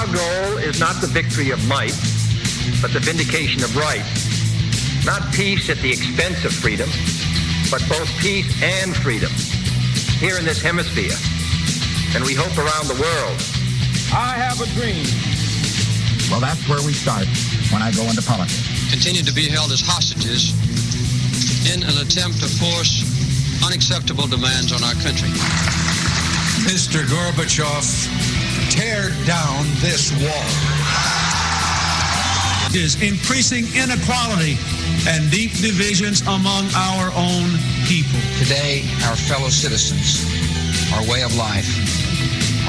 Our goal is not the victory of might, but the vindication of right. Not peace at the expense of freedom, but both peace and freedom here in this hemisphere, and we hope around the world. I have a dream. Well, that's where we start when I go into politics. Continue to be held as hostages in an attempt to force unacceptable demands on our country. Mr. Gorbachev, tear down this wall. Is increasing inequality and deep divisions among our own people. Today, our fellow citizens, our way of life,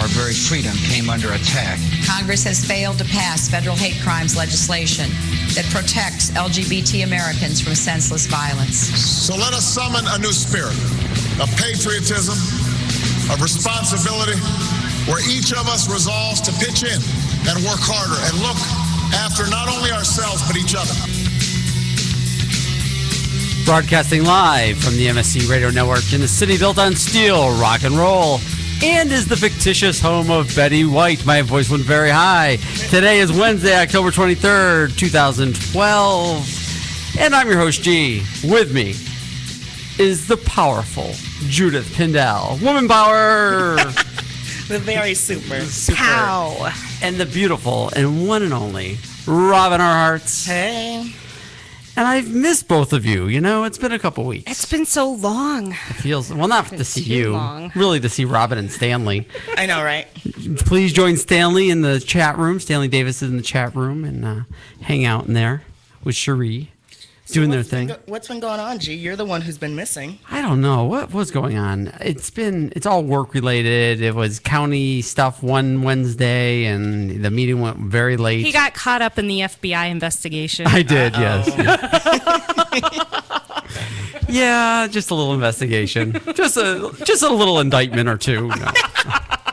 our very freedom came under attack. Congress has failed to pass federal hate crimes legislation that protects LGBT Americans from senseless violence. So let us summon a new spirit of patriotism, of responsibility, where each of us resolves to pitch in and work harder and look after not only ourselves but each other. Broadcasting live from the MSC Radio Network in the city built on steel, rock and roll, and is the fictitious home of Betty White. My voice went very high. Today is Wednesday, October 23rd, 2012, and I'm your host, G. With me is the powerful Judith Pindell. Woman power! The very super. Pow! And the beautiful and one and only Robin Our Hearts. Hey. And I've missed both of you. You know, it's been a couple weeks. It's been so long. It feels, well, not to see you. Long. Really to see Robin and Stanley. I know, right? Please join Stanley in the chat room. Stanley Davis is in the chat room and hang out in there with Cherie. Doing their thing. What's been going on, G? You're the one who's been missing. I don't know. What was going on? It's all work related. It was county stuff one Wednesday, and the meeting went very late. He got caught up in the FBI investigation. I did, yes. Yeah, just a little investigation. Just a little indictment or two.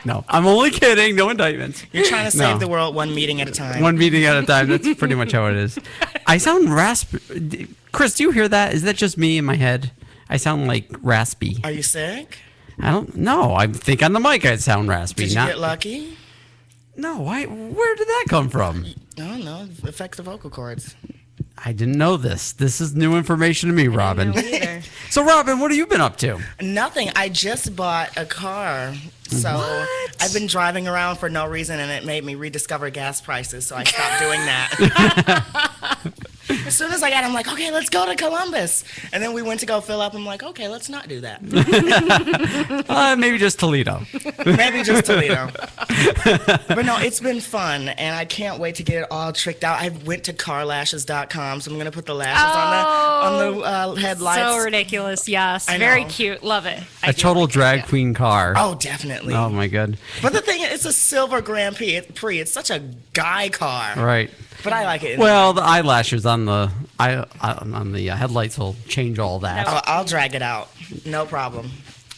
No, I'm only kidding. No indictments. You're trying to save the world one meeting at a time. One meeting at a time. That's pretty much how it is. I sound raspy. Chris, do you hear that? Is that just me in my head? I sound like raspy. Are you sick? I don't know. I think on the mic I sound raspy. Did you get lucky? No. Where did that come from? I don't know. It affects the vocal cords. I didn't know this. This is new information to me, Robin. I didn't know either. So, Robin, what have you been up to? Nothing. I just bought a car. So I've been driving around for no reason, and it made me rediscover gas prices, so I stopped doing that. As soon as I got it, I'm like, okay, let's go to Columbus. And then we went to go fill up. I'm like, okay, let's not do that. Maybe just Toledo. Maybe just Toledo. But no, it's been fun, and I can't wait to get it all tricked out. I went to carlashes.com, so I'm going to put the lashes on the headlights. So ridiculous, yes. Very cute. Love it. A total drag queen car. Oh, definitely. Oh, my God. But the thing is, it's a silver Grand Prix. It's such a guy car. Right. But I like it. Well, the eyelashes on the headlights will change all that. I'll drag it out. No problem.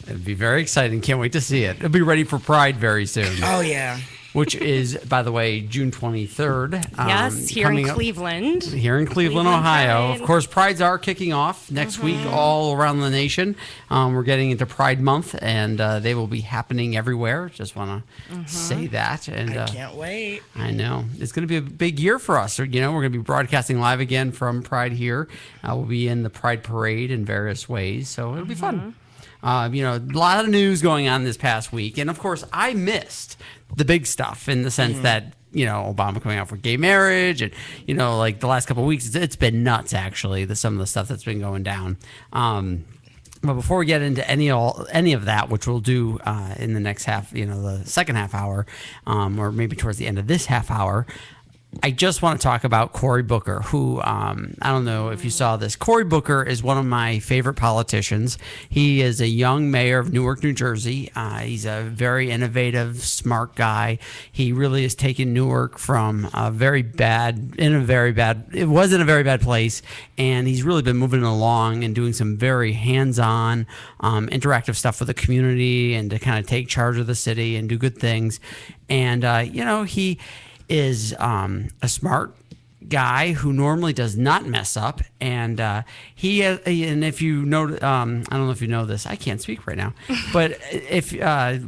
It'd be very exciting. Can't wait to see it. It'll be ready for Pride very soon. Oh, yeah. Which is, by the way, June 23rd. Yes, here in Cleveland. Here in Cleveland, Ohio. Pride. Of course, Prides are kicking off next week all around the nation. We're getting into Pride Month, and they will be happening everywhere. Just want to say that. And I can't wait. I know. It's going to be a big year for us. You know, we're going to be broadcasting live again from Pride here. We'll be in the Pride Parade in various ways, so it'll be fun. You know, a lot of news going on this past week. And, of course, I missed the big stuff in the sense that, you know, Obama coming out for gay marriage and, you know, like the last couple of weeks, it's been nuts, actually, some of the stuff that's been going down. But before we get into any of that, which we'll do in the next half, you know, the second half hour, or maybe towards the end of this half hour, I just want to talk about Cory Booker, who, I don't know if you saw this. Cory Booker is one of my favorite politicians. He is a young mayor of Newark, New Jersey. He's a very innovative, smart guy. He really has taken Newark from it was in a very bad place, and he's really been moving along and doing some very hands-on, interactive stuff with the community and to kind of take charge of the city and do good things. And, you know, he is a smart guy who normally does not mess up, and and if you know, I don't know if you know this, I can't speak right now, but if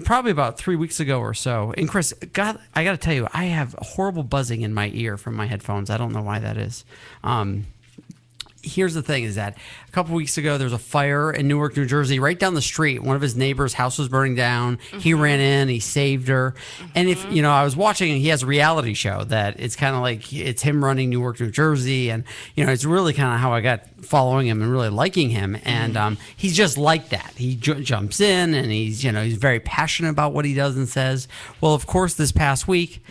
probably about 3 weeks ago or so, and Chris, God, I got to tell you, I have horrible buzzing in my ear from my headphones. I don't know why that is. Here's the thing is that a couple weeks ago, there was a fire in Newark, New Jersey, right down the street. One of his neighbors' house was burning down. He ran in, he saved her. And if, I was watching, he has a reality show that it's kind of like, it's him running Newark, New Jersey. And, it's really kind of how I got following him and really liking him. And he's just like that. He jumps in and he's very passionate about what he does and says. Well, of course, this past week,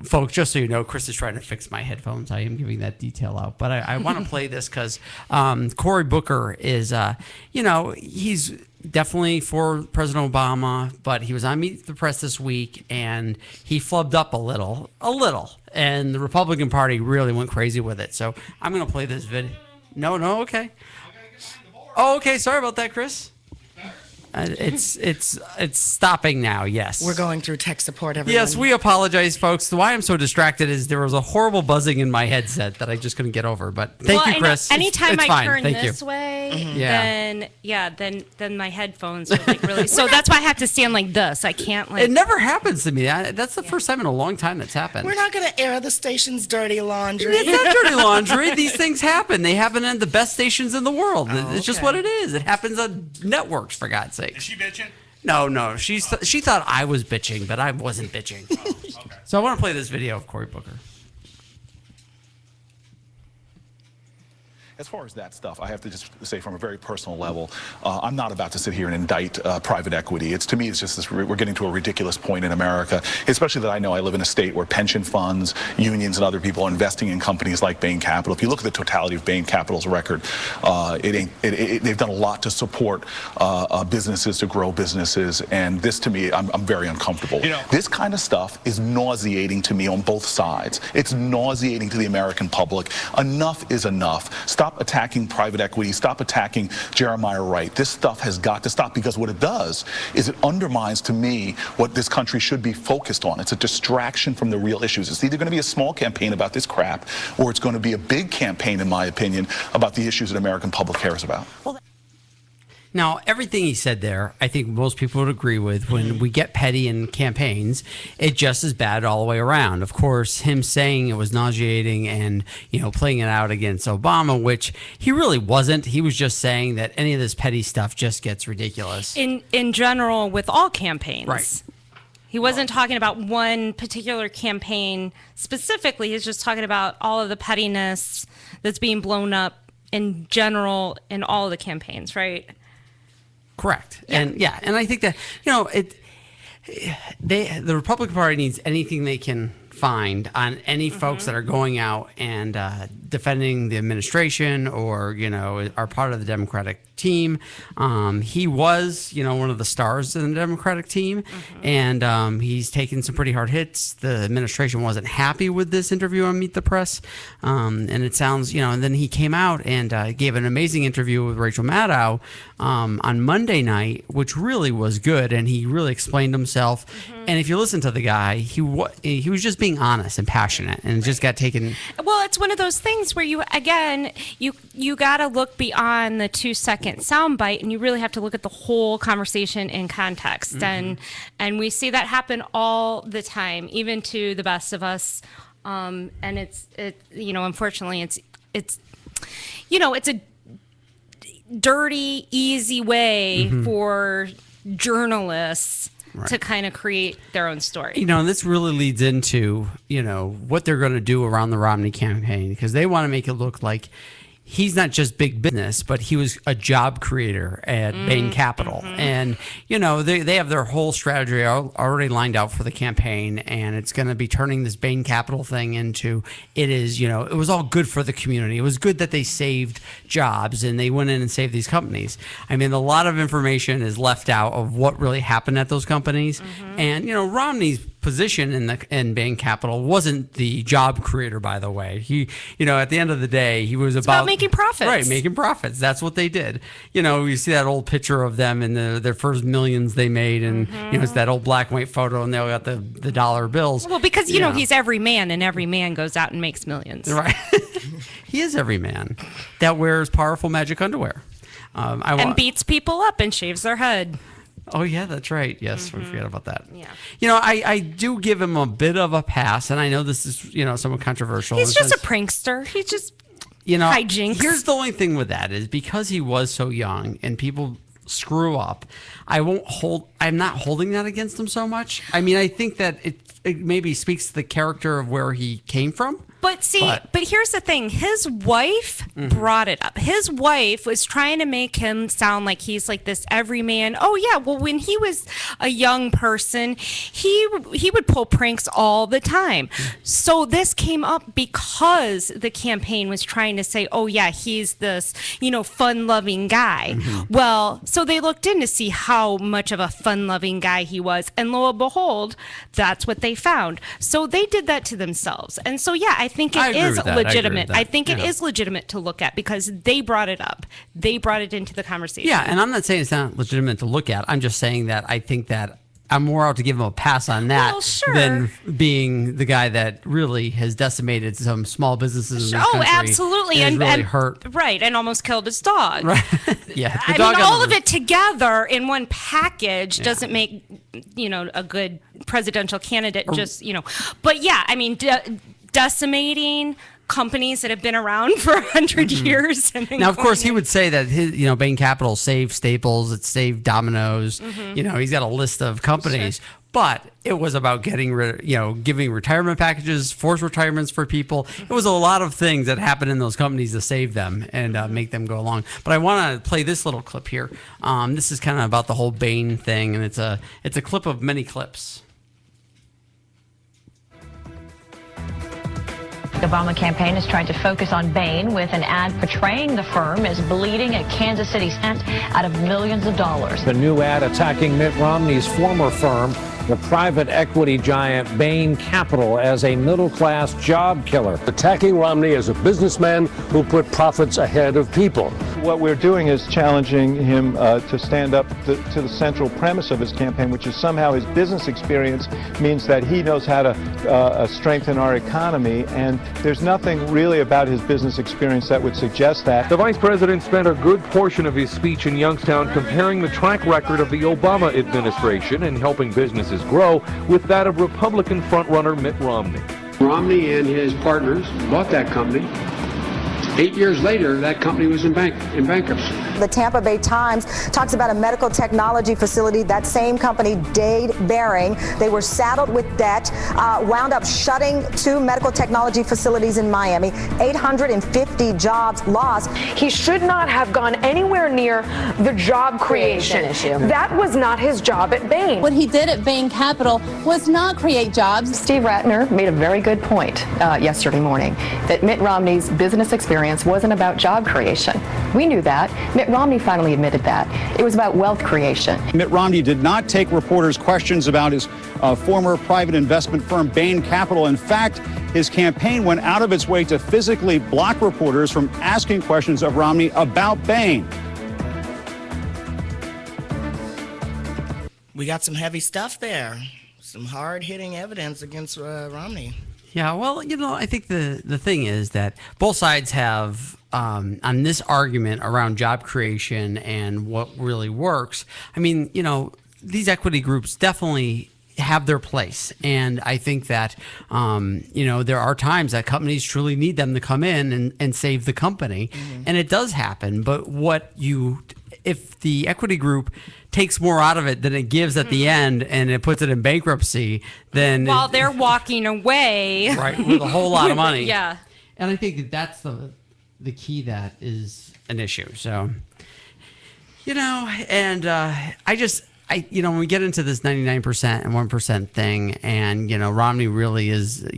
folks, just so you know, Chris is trying to fix my headphones. I am giving that detail out. But I want to play this because Cory Booker is, he's definitely for President Obama, but he was on Meet the Press this week, and he flubbed up a little. And the Republican Party really went crazy with it. So I'm going to play this video. No, okay. Oh, okay. Sorry about that, Chris. It's stopping now. Yes, we're going through tech support. Everyone. Yes, we apologize, folks. Why I'm so distracted is there was a horrible buzzing in my headset that I just couldn't get over. But thank you, Chris. Anytime it's I fine. turn Thank this you. way, then my headphones are like really. So that's why I have to stand like this. I can't like. It never happens to me. That's the first time in a long time that's happened. We're not going to air the station's dirty laundry. It's not dirty laundry. These things happen. They happen in the best stations in the world. It's just what it is. It happens on networks, for God's sake. Is she bitching? No. She thought I was bitching, but I wasn't bitching. Oh, okay. So I want to play this video of Cory Booker. As far as that stuff, I have to just say from a very personal level, I'm not about to sit here and indict private equity. To me, it's just this, we're getting to a ridiculous point in America, especially that I know I live in a state where pension funds, unions, and other people are investing in companies like Bain Capital. If you look at the totality of Bain Capital's record, they've done a lot to support businesses, to grow businesses, and this, to me, I'm very uncomfortable. This kind of stuff is nauseating to me on both sides. It's nauseating to the American public. Enough is enough. Stop attacking private equity. Stop attacking Jeremiah Wright. This stuff has got to stop, because what it does is it undermines, to me, what this country should be focused on. It's a distraction from the real issues. It's either going to be a small campaign about this crap, or it's going to be a big campaign, in my opinion, about the issues that American public cares about. Now, everything he said there, I think most people would agree with. When we get petty in campaigns, it's just as bad all the way around. Of course, him saying it was nauseating and, playing it out against Obama, which he really wasn't. He was just saying that any of this petty stuff just gets ridiculous. In general, with all campaigns. Right. He wasn't talking about one particular campaign specifically. He's just talking about all of the pettiness that's being blown up in general in all of the campaigns, right? Correct. Yeah. And I think that, the Republican Party needs anything they can find on any folks that are going out and defending the administration or, are part of the Democratic team. He was, one of the stars in the Democratic team, and he's taken some pretty hard hits. The administration wasn't happy with this interview on Meet the Press, and it sounds, and then he came out and gave an amazing interview with Rachel Maddow on Monday night, which really was good, and he really explained himself. And if you listen to the guy, he was just being honest and passionate, and just got taken. Well, it's one of those things where you got to look beyond the 2-second soundbite, and you really have to look at the whole conversation in context. And we see that happen all the time, even to the best of us. And unfortunately, it's a dirty, easy way for journalists to kind of create their own story. And this really leads into, what they're going to do around the Romney campaign, because they want to make it look like he's not just big business, but he was a job creator at Bain Capital. And, they have their whole strategy already lined out for the campaign, and it's going to be turning this Bain Capital thing into, it was all good for the community. It was good that they saved jobs and they went in and saved these companies. I mean, a lot of information is left out of what really happened at those companies. And, Romney's position in Bain Capital wasn't the job creator, by the way. He, at the end of the day, he was about making profits. Right, making profits. That's what they did. You see that old picture of them in their first millions they made, and it's that old black and white photo, and they all got the dollar bills. Well, because he's every man, and every man goes out and makes millions. Right. He is every man that wears powerful magic underwear. And beats people up and shaves their head. Oh, yeah, that's right. Yes, we forgot about that. Yeah. I do give him a bit of a pass, and I know this is, somewhat controversial. He's just a prankster. He's just hijinks. Here's the only thing with that is because he was so young and people screw up, I'm not holding that against him so much. I mean, I think that it maybe speaks to the character of where he came from. But here's the thing. His wife brought it up. His wife was trying to make him sound like he's like this everyman. Oh, yeah. Well, when he was a young person, he would pull pranks all the time. So this came up because the campaign was trying to say, oh, yeah, he's this, fun-loving guy. Well, so they looked in to see how much of a fun-loving guy he was. And lo and behold, that's what they found. So they did that to themselves. And so, yeah, I think it is legitimate. I think it is legitimate to look at because they brought it up. They brought it into the conversation. Yeah, and I'm not saying it's not legitimate to look at. I'm just saying that I think that I'm more out to give him a pass on that than being the guy that really has decimated some small businesses in this country. Oh, absolutely. And really hurt. Right, and almost killed his dog. Right. Yeah. I mean, all of it together in one package doesn't make, a good presidential candidate. But yeah, I mean, decimating companies that have been around for 100 years. Now, of course, he would say that his, Bain Capital saved Staples, it saved Domino's. He's got a list of companies, but it was about getting rid, giving retirement packages, forced retirements for people. It was a lot of things that happened in those companies to save them and make them go along. But I want to play this little clip here. This is kind of about the whole Bain thing, and it's a clip of many clips. The Obama campaign has tried to focus on Bain with an ad portraying the firm as bleeding a Kansas City cent out of millions of dollars. The new ad attacking Mitt Romney's former firm, the private equity giant Bain Capital, as a middle-class job killer. Attacking Romney as a businessman who put profits ahead of people. What we're doing is challenging him to stand up to the central premise of his campaign, which is somehow his business experience means that he knows how to strengthen our economy, and there's nothing really about his business experience that would suggest that. The vice president spent a good portion of his speech in Youngstown comparing the track record of the Obama administration in helping businesses grow with that of Republican frontrunner Mitt Romney. Romney and his partners bought that company. 8 years later, that company was in bankruptcy. The Tampa Bay Times talks about a medical technology facility. That same company, Dade Bearing, they were saddled with debt, wound up shutting 2 medical technology facilities in Miami, 850 jobs lost. He should not have gone anywhere near the job creation issue. That was not his job at Bain. What he did at Bain Capital was not create jobs. Steve Ratner made a very good point yesterday morning that Mitt Romney's business experience wasn't about job creation. We knew that. Mitt Romney finally admitted that. It was about wealth creation. Mitt Romney did not take reporters' questions about his former private investment firm, Bain Capital. In fact, his campaign went out of its way to physically block reporters from asking questions of Romney about Bain. We got some heavy stuff there. Some hard-hitting evidence against Romney. Yeah, well, I think the thing is that both sides have, on this argument around job creation and what really works, I mean, these equity groups definitely have their place. And I think that, there are times that companies truly need them to come in and save the company. And it does happen. But if the equity group takes more out of it than it gives at the end and it puts it in bankruptcy, then while they're walking away with a whole lot of money. Yeah. And I think that's the key that is an issue. So, and when we get into this 99% and 1% thing, and Romney really is,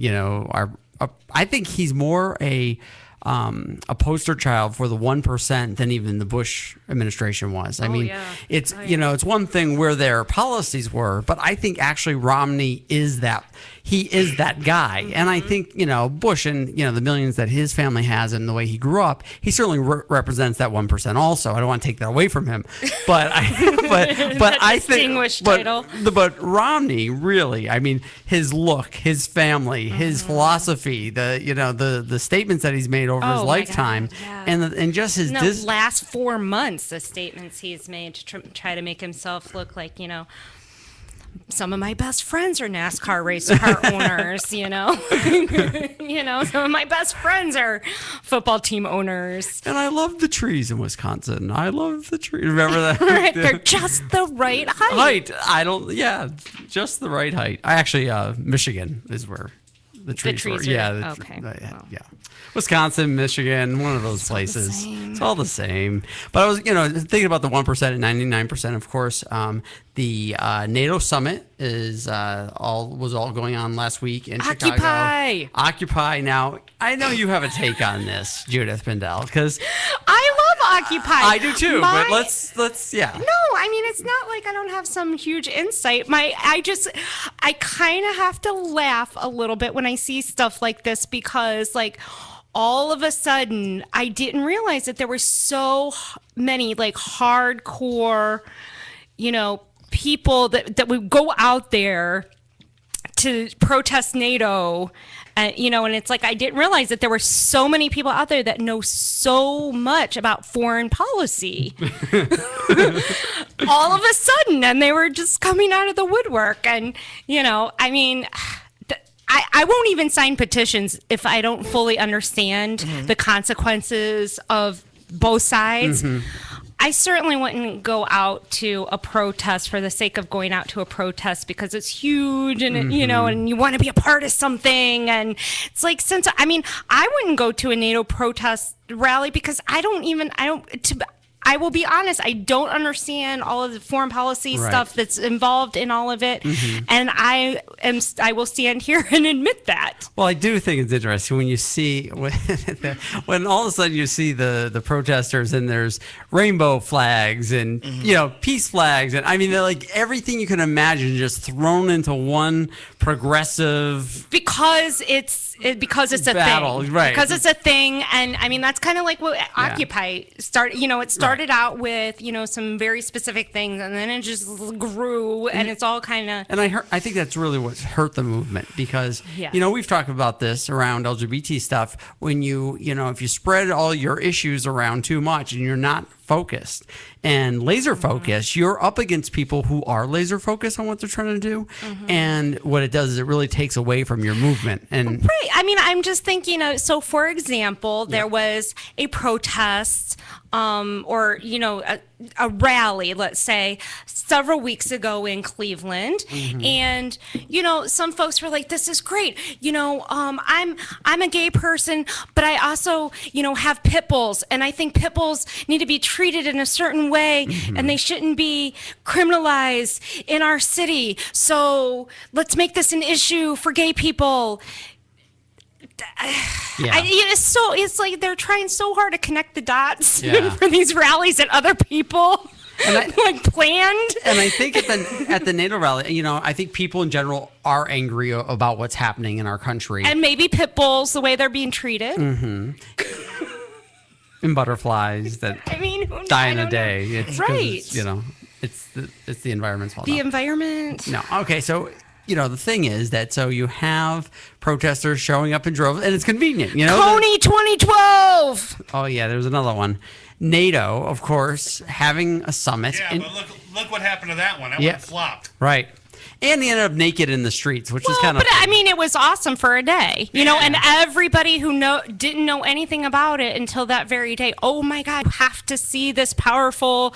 I think he's more a a poster child for the 1% than even the Bush administration was. I mean, it's it's one thing where their policies were, but I think actually Romney is that. He is that guy. And I think, Bush and, the millions that his family has and the way he grew up, he certainly represents that 1% also. I don't want to take that away from him. But I think, but Romney really, I mean, his look, his family, his philosophy, the statements that he's made over his lifetime, and just his last 4 months, the statements he's made to try to make himself look like, some of my best friends are NASCAR race car owners, some of my best friends are football team owners. And I love the trees in Wisconsin. I love the trees. Remember that? Right. They're just the right height. Just the right height. I actually, Michigan is where the trees were. Yeah. Wisconsin, Michigan, one of those places. It's all the same. But I was, thinking about the 1% and 99%, of course. The NATO Summit was all going on last week in Chicago. Occupy. Now, I know you have a take on this, Judith Bindel, because I love Occupy. I do too. But let's No, I mean, it's not like I don't have some huge insight. I kind of have to laugh a little bit when I see stuff like this because, all of a sudden, I didn't realize that there were so many hardcore, people that would go out there to protest NATO. And it's like I didn't realize that there were so many people out there that know so much about foreign policy. All of a sudden, and they were just coming out of the woodwork. And, I won't even sign petitions if I don't fully understand the consequences of both sides. I certainly wouldn't go out to a protest for the sake of going out to a protest because it's huge and, and you want to be a part of something. And it's like, I wouldn't go to a NATO protest rally because I will be honest, I don't understand all of the foreign policy stuff that's involved in all of it. And I will stand here and admit that. Well, I do think it's interesting when you see, when all of a sudden you see the protesters and there's rainbow flags and, peace flags. And I mean, they're like everything you can imagine just thrown into one progressive. Because it's a battle, thing. Right. Because it's a thing. And I mean, that's kind of like what Occupy started, it started out with, some very specific things and then it just grew and it's all kind of. And I think that's really what's hurt the movement because, we've talked about this around LGBT stuff when if you spread all your issues around too much and you're not focused and laser focused, you're up against people who are laser focused on what they're trying to do. And what it does is it really takes away from your movement. And right. I mean, I'm just thinking, so for example, there was a protest or a rally, let's say, several weeks ago in Cleveland, and some folks were like, "This is great. I'm a gay person, but I also have pit bulls, and I think pit bulls need to be treated in a certain way, and they shouldn't be criminalized in our city. So let's make this an issue for gay people." It's like they're trying so hard to connect the dots for these rallies that other people planned. And I think at the NATO rally, I think people in general are angry about what's happening in our country. And maybe pit bulls, the way they're being treated. And butterflies that die in a day. It's right. It's the environment's fault. The environment. No. Okay. So. The thing is that you have protesters showing up in droves, and it's convenient. Coney 2012. Oh yeah, there's another one. NATO, of course, having a summit. Yeah, but look what happened to that one. That one flopped. Right. And they ended up naked in the streets, which is kind of. But I mean, it was awesome for a day, and everybody who didn't know anything about it until that very day. Oh my God, you have to see this powerful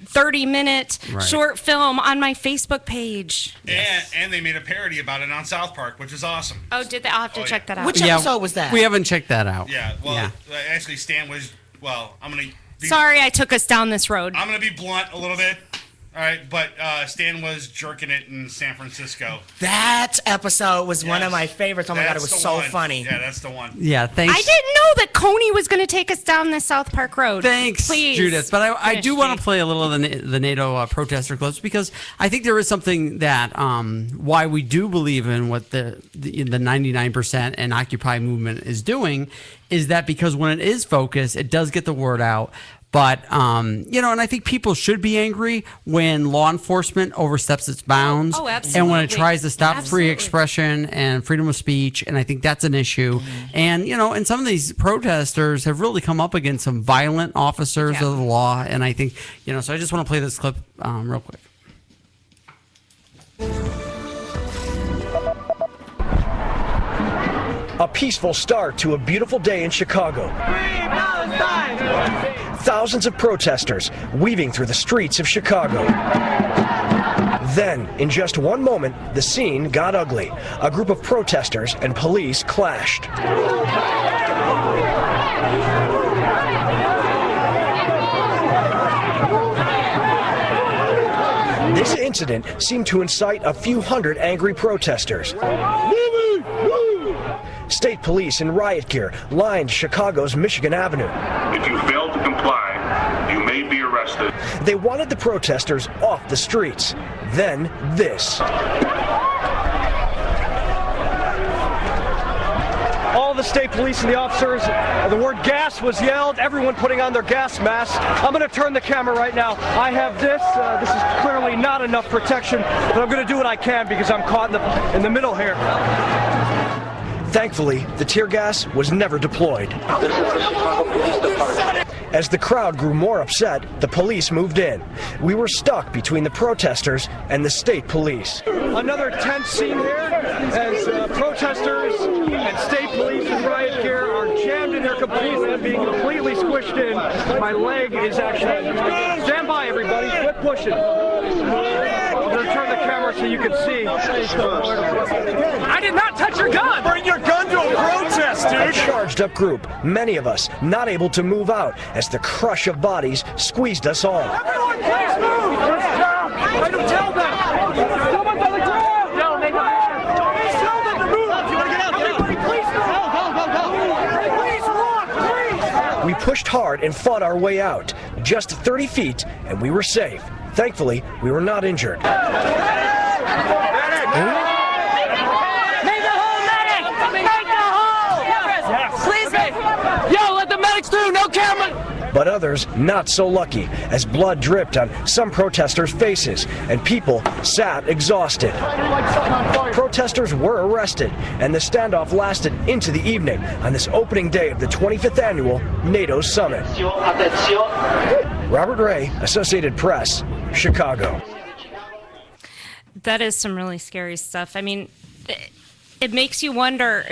30-minute short film on my Facebook page. And they made a parody about it on South Park, which is awesome. Oh, did they? I'll have to check that out. Which episode was that? We haven't checked that out. Yeah, actually, Stan was, I'm going to... Sorry I took us down this road. I'm going to be blunt a little bit. All right, but Stan was jerking it in San Francisco. That episode was one of my favorites. Oh my God, it was so funny. Yeah, that's the one. Yeah, thanks. I didn't know that Coney was going to take us down the South Park Road. Thanks, please, Judith. But I do want to play a little of the NATO protester clips because I think there is something that why we do believe in what the 99% and Occupy movement is doing is that because when it is focused, it does get the word out. But, and I think people should be angry when law enforcement oversteps its bounds. Oh, absolutely. And when it tries to stop free expression and freedom of speech. And I think that's an issue. And, and some of these protesters have really come up against some violent officers of the law. And I think, so I just want to play this clip real quick. A peaceful start to a beautiful day in Chicago. Thousands of protesters weaving through the streets of Chicago. Then, in just one moment, the scene got ugly. A group of protesters and police clashed. This incident seemed to incite a few hundred angry protesters. State police in riot gear lined Chicago's Michigan Avenue. If you fail to comply, you may be arrested. They wanted the protesters off the streets. Then this. All the state police and the officers, the word gas was yelled, everyone putting on their gas masks. I'm going to turn the camera right now. I have this. This is clearly not enough protection, but I'm going to do what I can because I'm caught in the middle here. Thankfully, the tear gas was never deployed. This is the Chicago Police Department. As the crowd grew more upset, the police moved in. We were stuck between the protesters and the state police. Another tense scene here as protesters and state police in riot gear are jammed in their completely and being completely squished in. My leg is actually... Stand by, everybody. Quit pushing. I'm going to turn the camera so you can see. I did not touch your gun! Bring your gun to a protest, dude! A charged up group, many of us not able to move out as the crush of bodies squeezed us all. Everyone, please move! I don't tell them! Someone's on the ground! No, they don't. Please tell them to move! You want to get out? Everybody, please move! Go! Please, please! We pushed hard and fought our way out. Just 30 feet, and we were safe. Thankfully, we were not injured. But others not so lucky, as blood dripped on some protesters' faces, and people sat exhausted. Protesters were arrested, and the standoff lasted into the evening on this opening day of the 25th annual NATO Summit. Robert Ray, Associated Press, Chicago. That is some really scary stuff. I mean, it makes you wonder,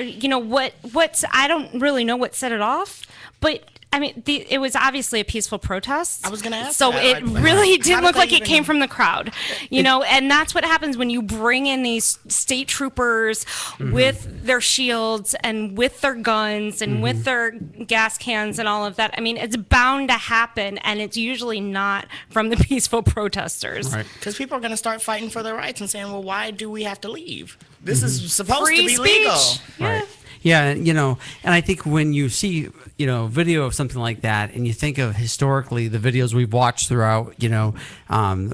what's, I don't really know what set it off, but I mean, it was obviously a peaceful protest. I was going to ask So that. it really did look like it came from the crowd, and that's what happens when you bring in these state troopers with their shields and with their guns and with their gas cans and all of that. I mean, it's bound to happen, and it's usually not from the peaceful protesters. Right. Because people are going to start fighting for their rights and saying, well, why do we have to leave? This is supposed Free to be speech. legal. Right. Yeah, and I think when you see, video of something like that, and you think of historically the videos we've watched throughout,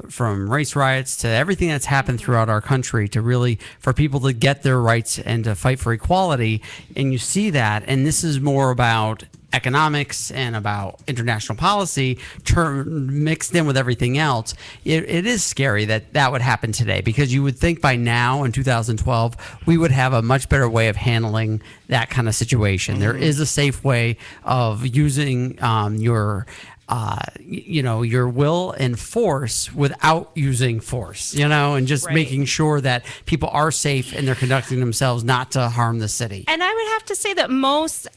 from race riots to everything that's happened throughout our country to really for people to get their rights and to fight for equality, and you see that, and this is more about economics and about international policy mixed in with everything else, it is scary that would happen today, because you would think by now in 2012 we would have a much better way of handling that kind of situation. There is a safe way of using your will and force without using force, and just making sure that people are safe and they're conducting themselves not to harm the city. And I would have to say that most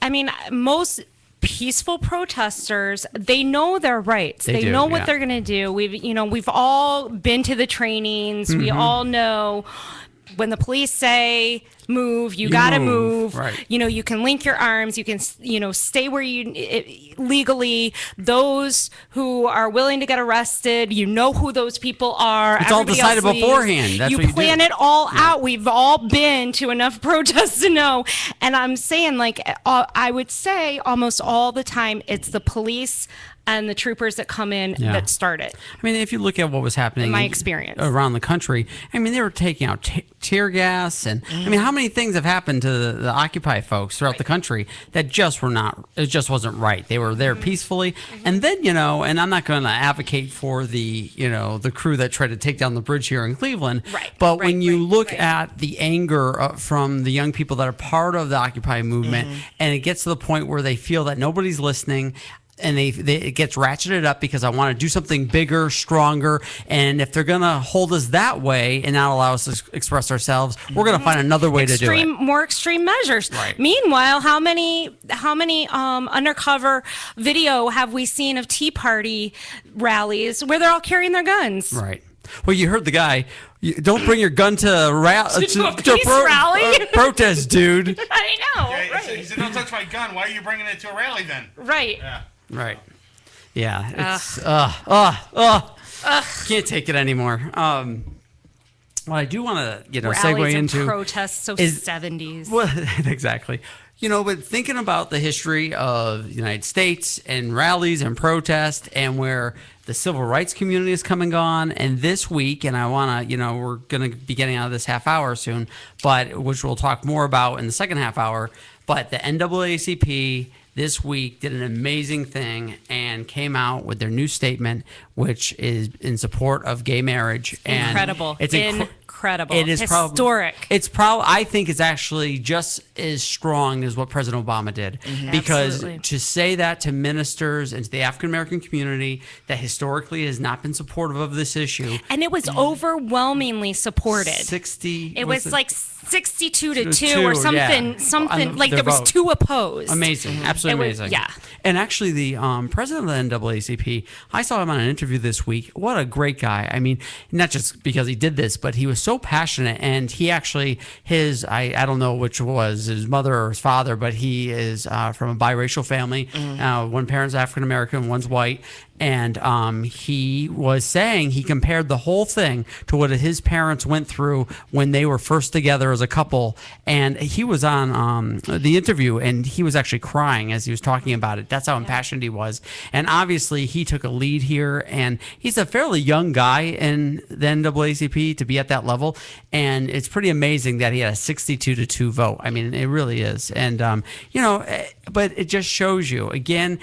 peaceful protesters, they know their rights. They know what they're going to do. We've all been to the trainings. We all know when the police say move, you got to move. Right. You know, you can link your arms. You can, stay where legally. Those who are willing to get arrested, you know who those people are. It's all Everybody decided else leaves. beforehand. That's what you plan do. it all out. We've all been to enough protests to know. And I'm saying, like, I would say almost all the time, it's the police and the troopers that come in that start it. I mean, if you look at what was happening in my experience around the country, I mean, they were taking out tear gas, and I mean, how many things have happened to the Occupy folks throughout the country that just it just wasn't right. They were there peacefully, and then and I'm not going to advocate for the the crew that tried to take down the bridge here in Cleveland, but when you look at the anger from the young people that are part of the Occupy movement, and it gets to the point where they feel that nobody's listening. And it gets ratcheted up because I want to do something bigger, stronger. And if they're going to hold us that way and not allow us to express ourselves, we're going to find another way to do it. More extreme measures. Right. Meanwhile, how many undercover video have we seen of Tea Party rallies where they're all carrying their guns? Right. Well, you heard the guy. Don't bring your gun to rally. Protest, dude. I know. Yeah, right. He said, "Don't touch my gun. Why are you bringing it to a rally then?" Right. Yeah. Right. Yeah. It's can't take it anymore. What I do want to segue into protests. So is 70s. Well, exactly. But thinking about the history of the United States and rallies and protests and where the civil rights community has come and gone, and this week, and I want to, we're going to be getting out of this half hour soon, but which we'll talk more about in the second half hour. But the NAACP this week did an amazing thing and came out with their new statement, which is in support of gay marriage. Incredible. And it's incredible. It is historic. I think it's actually just as strong as what President Obama did. Because Absolutely. to say that to ministers and to the African American community that historically has not been supportive of this issue. And it was overwhelmingly supported. 60. It was like 62 to 2 2, or something. yeah. Something like Their there was vote. 2 opposed. Amazing. Absolutely amazing. Yeah. And actually, the president of the NAACP, I saw him on an interview this week. What a great guy. I mean, not just because he did this, but he was so passionate. And he actually, I don't know which was his mother or his father, but he is from a biracial family. One parent's African American, one's white. And he was saying he compared the whole thing to what his parents went through when they were first together as a couple. And he was on the interview, and he was actually crying as he was talking about it. That's how impassioned he was. And obviously, he took a lead here. And he's a fairly young guy in the NAACP to be at that level. And it's pretty amazing that he had a 62 to 2 vote. I mean, it really is. And, but it just shows you, again,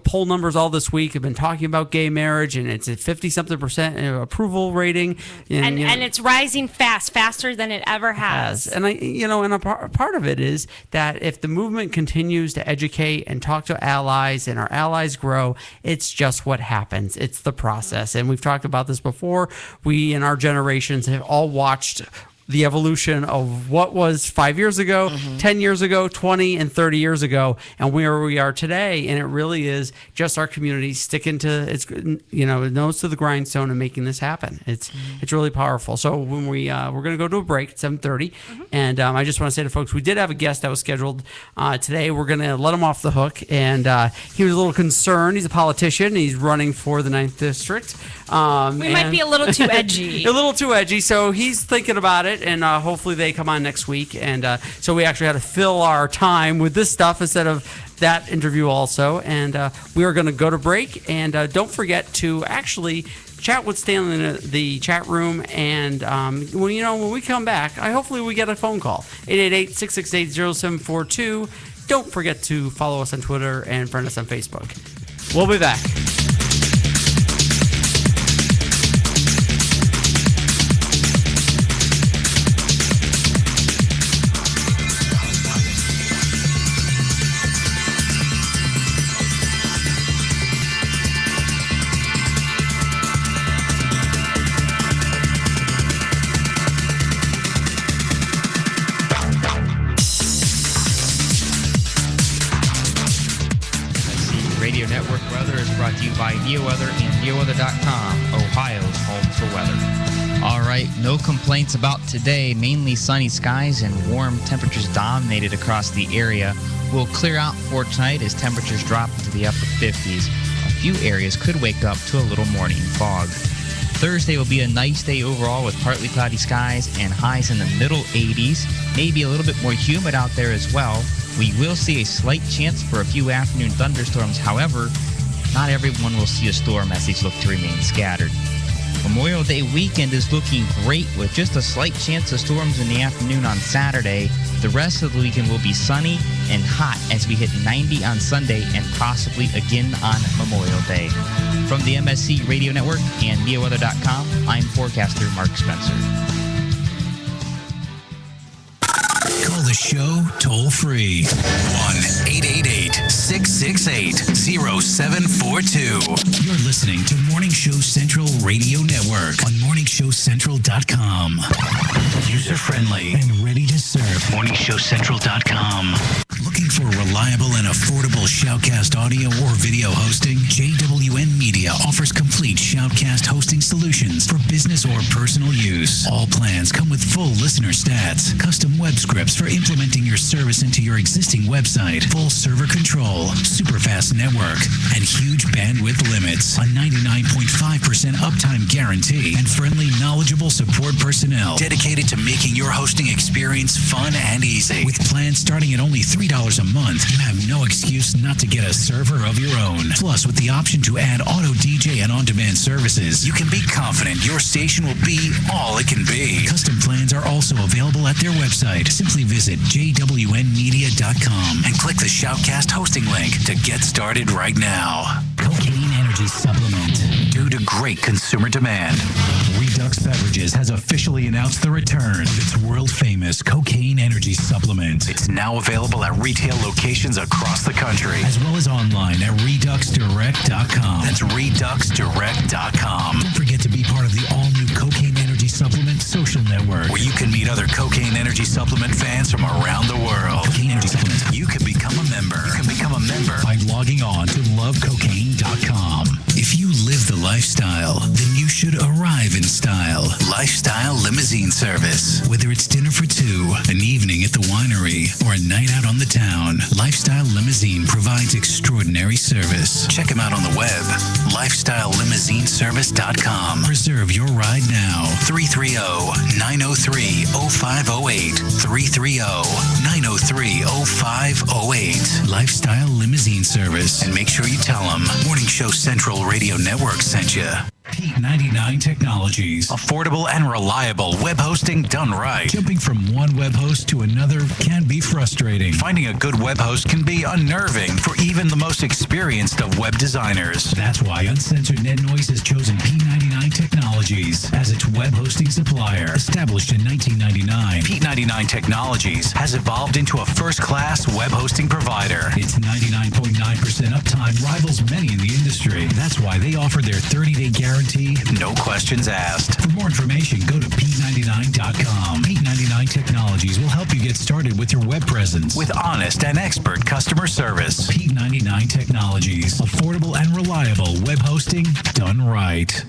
poll numbers all this week have been talking about gay marriage, and it's at 50-something% approval rating. And it's rising faster than it ever has. And a part of it is that if the movement continues to educate and talk to allies and our allies grow, it's just what happens. It's the process. And we've talked about this before. We in our generations have all watched the evolution of what was 5 years ago, 10 years ago, 20 and 30 years ago, and where we are today. And it really is just our community sticking to its, nose to the grindstone and making this happen. It's really powerful. So when we're going to go to a break at 7:30, and I just want to say to folks, we did have a guest that was scheduled today. We're going to let him off the hook, and he was a little concerned. He's a politician. He's running for the 9th District. We might be a little too edgy. A little too edgy, so he's thinking about it, and hopefully they come on next week. And so we actually had to fill our time with this stuff instead of that interview also. And we are going to go to break, and don't forget to actually chat with Stanley in the chat room. And when we come back, hopefully we get a phone call, 888-668-0742. Don't forget to follow us on Twitter and friend us on Facebook. We'll be back. Radio Network Weather is brought to you by NeoWeather and NeoWeather.com, Ohio's home for weather. All right, no complaints about today. Mainly sunny skies and warm temperatures dominated across the area. Will clear out for tonight as temperatures drop into the upper 50s. A few areas could wake up to a little morning fog. Thursday will be a nice day overall with partly cloudy skies and highs in the middle 80s. Maybe a little bit more humid out there as well. We will see a slight chance for a few afternoon thunderstorms. However, not everyone will see a storm as these look to remain scattered. Memorial Day weekend is looking great with just a slight chance of storms in the afternoon on Saturday. The rest of the weekend will be sunny and hot as we hit 90 on Sunday and possibly again on Memorial Day. From the MSC Radio Network and NeoWeather.com, I'm forecaster Mark Spencer. Call the show toll-free. 1-888-668-0742. You're listening to Morning Show Central Radio Network on MorningShowCentral.com. User-friendly and ready to serve. MorningShowCentral.com. Looking for reliable and affordable Shoutcast audio or video hosting? JWN Media offers complete Shoutcast hosting solutions for business or personal use. All plans come with full listener stats, custom web scripts for implementing your service into your existing website, full server control, super fast network, and huge bandwidth limits, a 99.5% uptime guarantee, and friendly, knowledgeable support personnel dedicated to making your hosting experience fun and easy. With plans starting at only $3 a month, you have no excuse not to get a server of your own. Plus, with the option to add auto DJ and on-demand services, you can be confident your station will be all it can be. Custom plans are also available at their website. Simply visit jwnmedia.com and click the Shoutcast hosting link to get started right now. Cocaine Energy Supplement. Due to great consumer demand, Redux Beverages has officially announced the return of its world-famous Cocaine Energy Supplement. It's now available at retail locations across the country, as well as online at ReduxDirect.com. That's ReduxDirect.com. Don't forget to be part of the all-new Cocaine Energy Supplement social network, where you can meet other Cocaine Energy Supplement fans from around the world. Cocaine Energy Supplement. You can become a member. You can become a member by logging on to lovecocaine.com. If you live the lifestyle, then you should arrive in style. Lifestyle Limousine Service. Whether it's dinner for two, an evening at the winery, or a night out on the town, Lifestyle Limousine provides extraordinary service. Check them out on the web, lifestylelimousineservice.com. Reserve your ride now. 330-903-0508. 330-903-0508. Lifestyle Limousine Service. And make sure you tell them Morning Show Central Radio Network sent you. P99 Technologies. Affordable and reliable web hosting done right. Jumping from one web host to another can be frustrating. Finding a good web host can be unnerving for even the most experienced of web designers. That's why Uncensored Net Noise has chosen P99 Technologies as its web hosting supplier. Established in 1999, P99 Technologies has evolved into a first-class web hosting provider. Its 99.9% uptime rivals many in the industry. That's why they offer their 30-day guarantee, no questions asked. For more information, go to P99.com. P99 Technologies will help you get started with your web presence with honest and expert customer service. P99 Technologies. Affordable and reliable web hosting done right.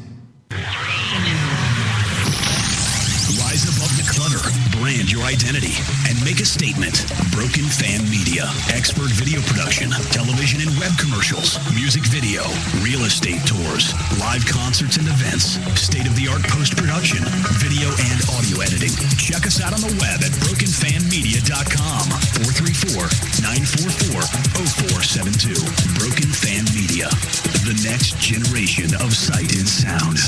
Rise above the clutter, brand your identity, and make a statement. Broken Fan Media. Expert video production, television and web commercials, music video, real estate tours, live concerts and events, state-of-the-art post-production, video and audio editing. Check us out on the web at brokenfanmedia.com. 434-944-0472. Broken Fan Media. The next generation of sight and sound.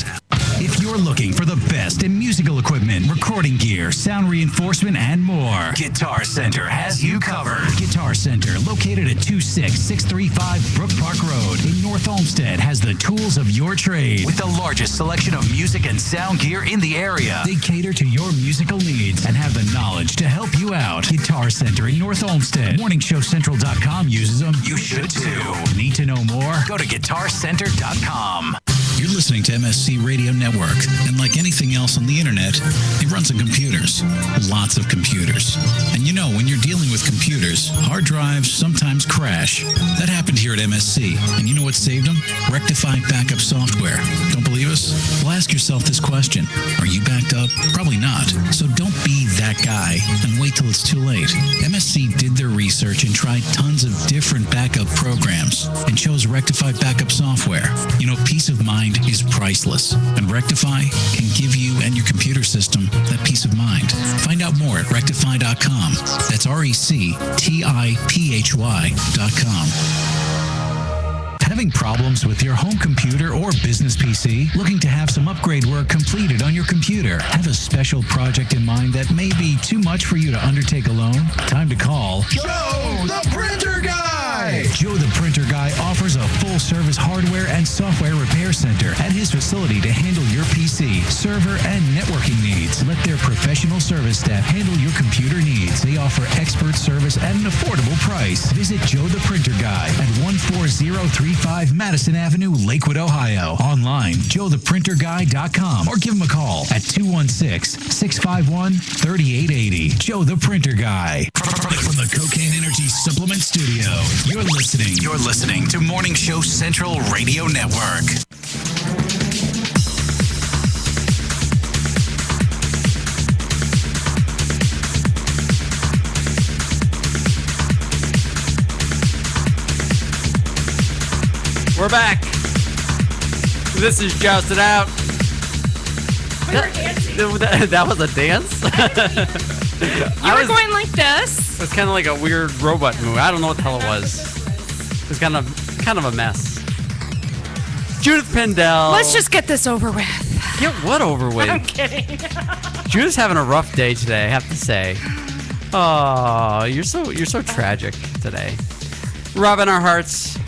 If you're looking for the best in musical equipment, recording gear, sound reinforcement, and more, Guitar Center has you covered. Guitar Center, located at 26635 Brook Park Road in North Olmsted, has the tools of your trade with the largest selection of music and sound gear in the area. They cater to your musical needs and have the knowledge to help you out. Guitar Center in North Olmsted. MorningShowCentral.com uses them. You should too. Need to know more? Go to GuitarCenter.com. You're listening to MSC Radio Network, and like anything else on the internet, it runs on computers, lots of computers, and And you know, when you're dealing with computers, hard drives sometimes crash. That happened here at MSC. And you know what saved them? Rectiphy backup software. Don't believe us? Well, ask yourself this question. Are you backed up? Probably not. So don't be that guy and wait till it's too late. MSC did their research and tried tons of different backup programs and chose Rectiphy backup software. You know, peace of mind is priceless. And Rectiphy can give you and your computer system that peace of mind. Find out more at rectiphy.com. That's RECTIPHY.com. Having problems with your home computer or business PC? Looking to have some upgrade work completed on your computer? Have a special project in mind that may be too much for you to undertake alone? Time to call Joe the Printer Guy! Joe the Printer Guy offers a full-service hardware and software repair center at his facility to handle your PC, server, and networking needs. Let their professional service staff handle your computer needs. They offer expert service at an affordable price. Visit Joe the Printer Guy at 14035 Madison Avenue, Lakewood, Ohio. Online, joetheprinterguy.com, or give him a call at 216-651-3880. Joe the Printer Guy. From the Cocaine Energy Supplement Studio, you're listening to Morning Show Central Radio Network. We're back. This is Joust It Out. We were dancing. That was a dance? You were going like this. It was kind of like a weird robot move. I don't know what the hell it was. It was kind of a mess. Judith Pendel. Let's just get this over with. Get what over with? I'm kidding. Judith's having a rough day today, I have to say. Oh, you're so tragic today. Rob in our hearts.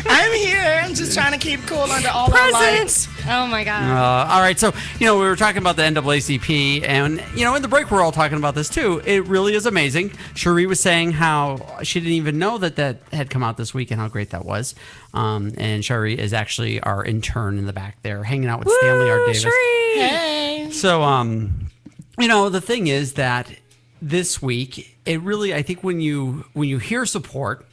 I'm here. I'm just trying to keep cool under all our lights. Oh my God. All right, so we were talking about the NAACP, and in the break we're all talking about this too. It really is amazing. Cherie was saying how she didn't even know that had come out this week and how great that was. And Cherie is actually our intern in the back there, hanging out with Stanley R. Davis. Cherie. Hey. So the thing is that this week, it really, I think when you hear support,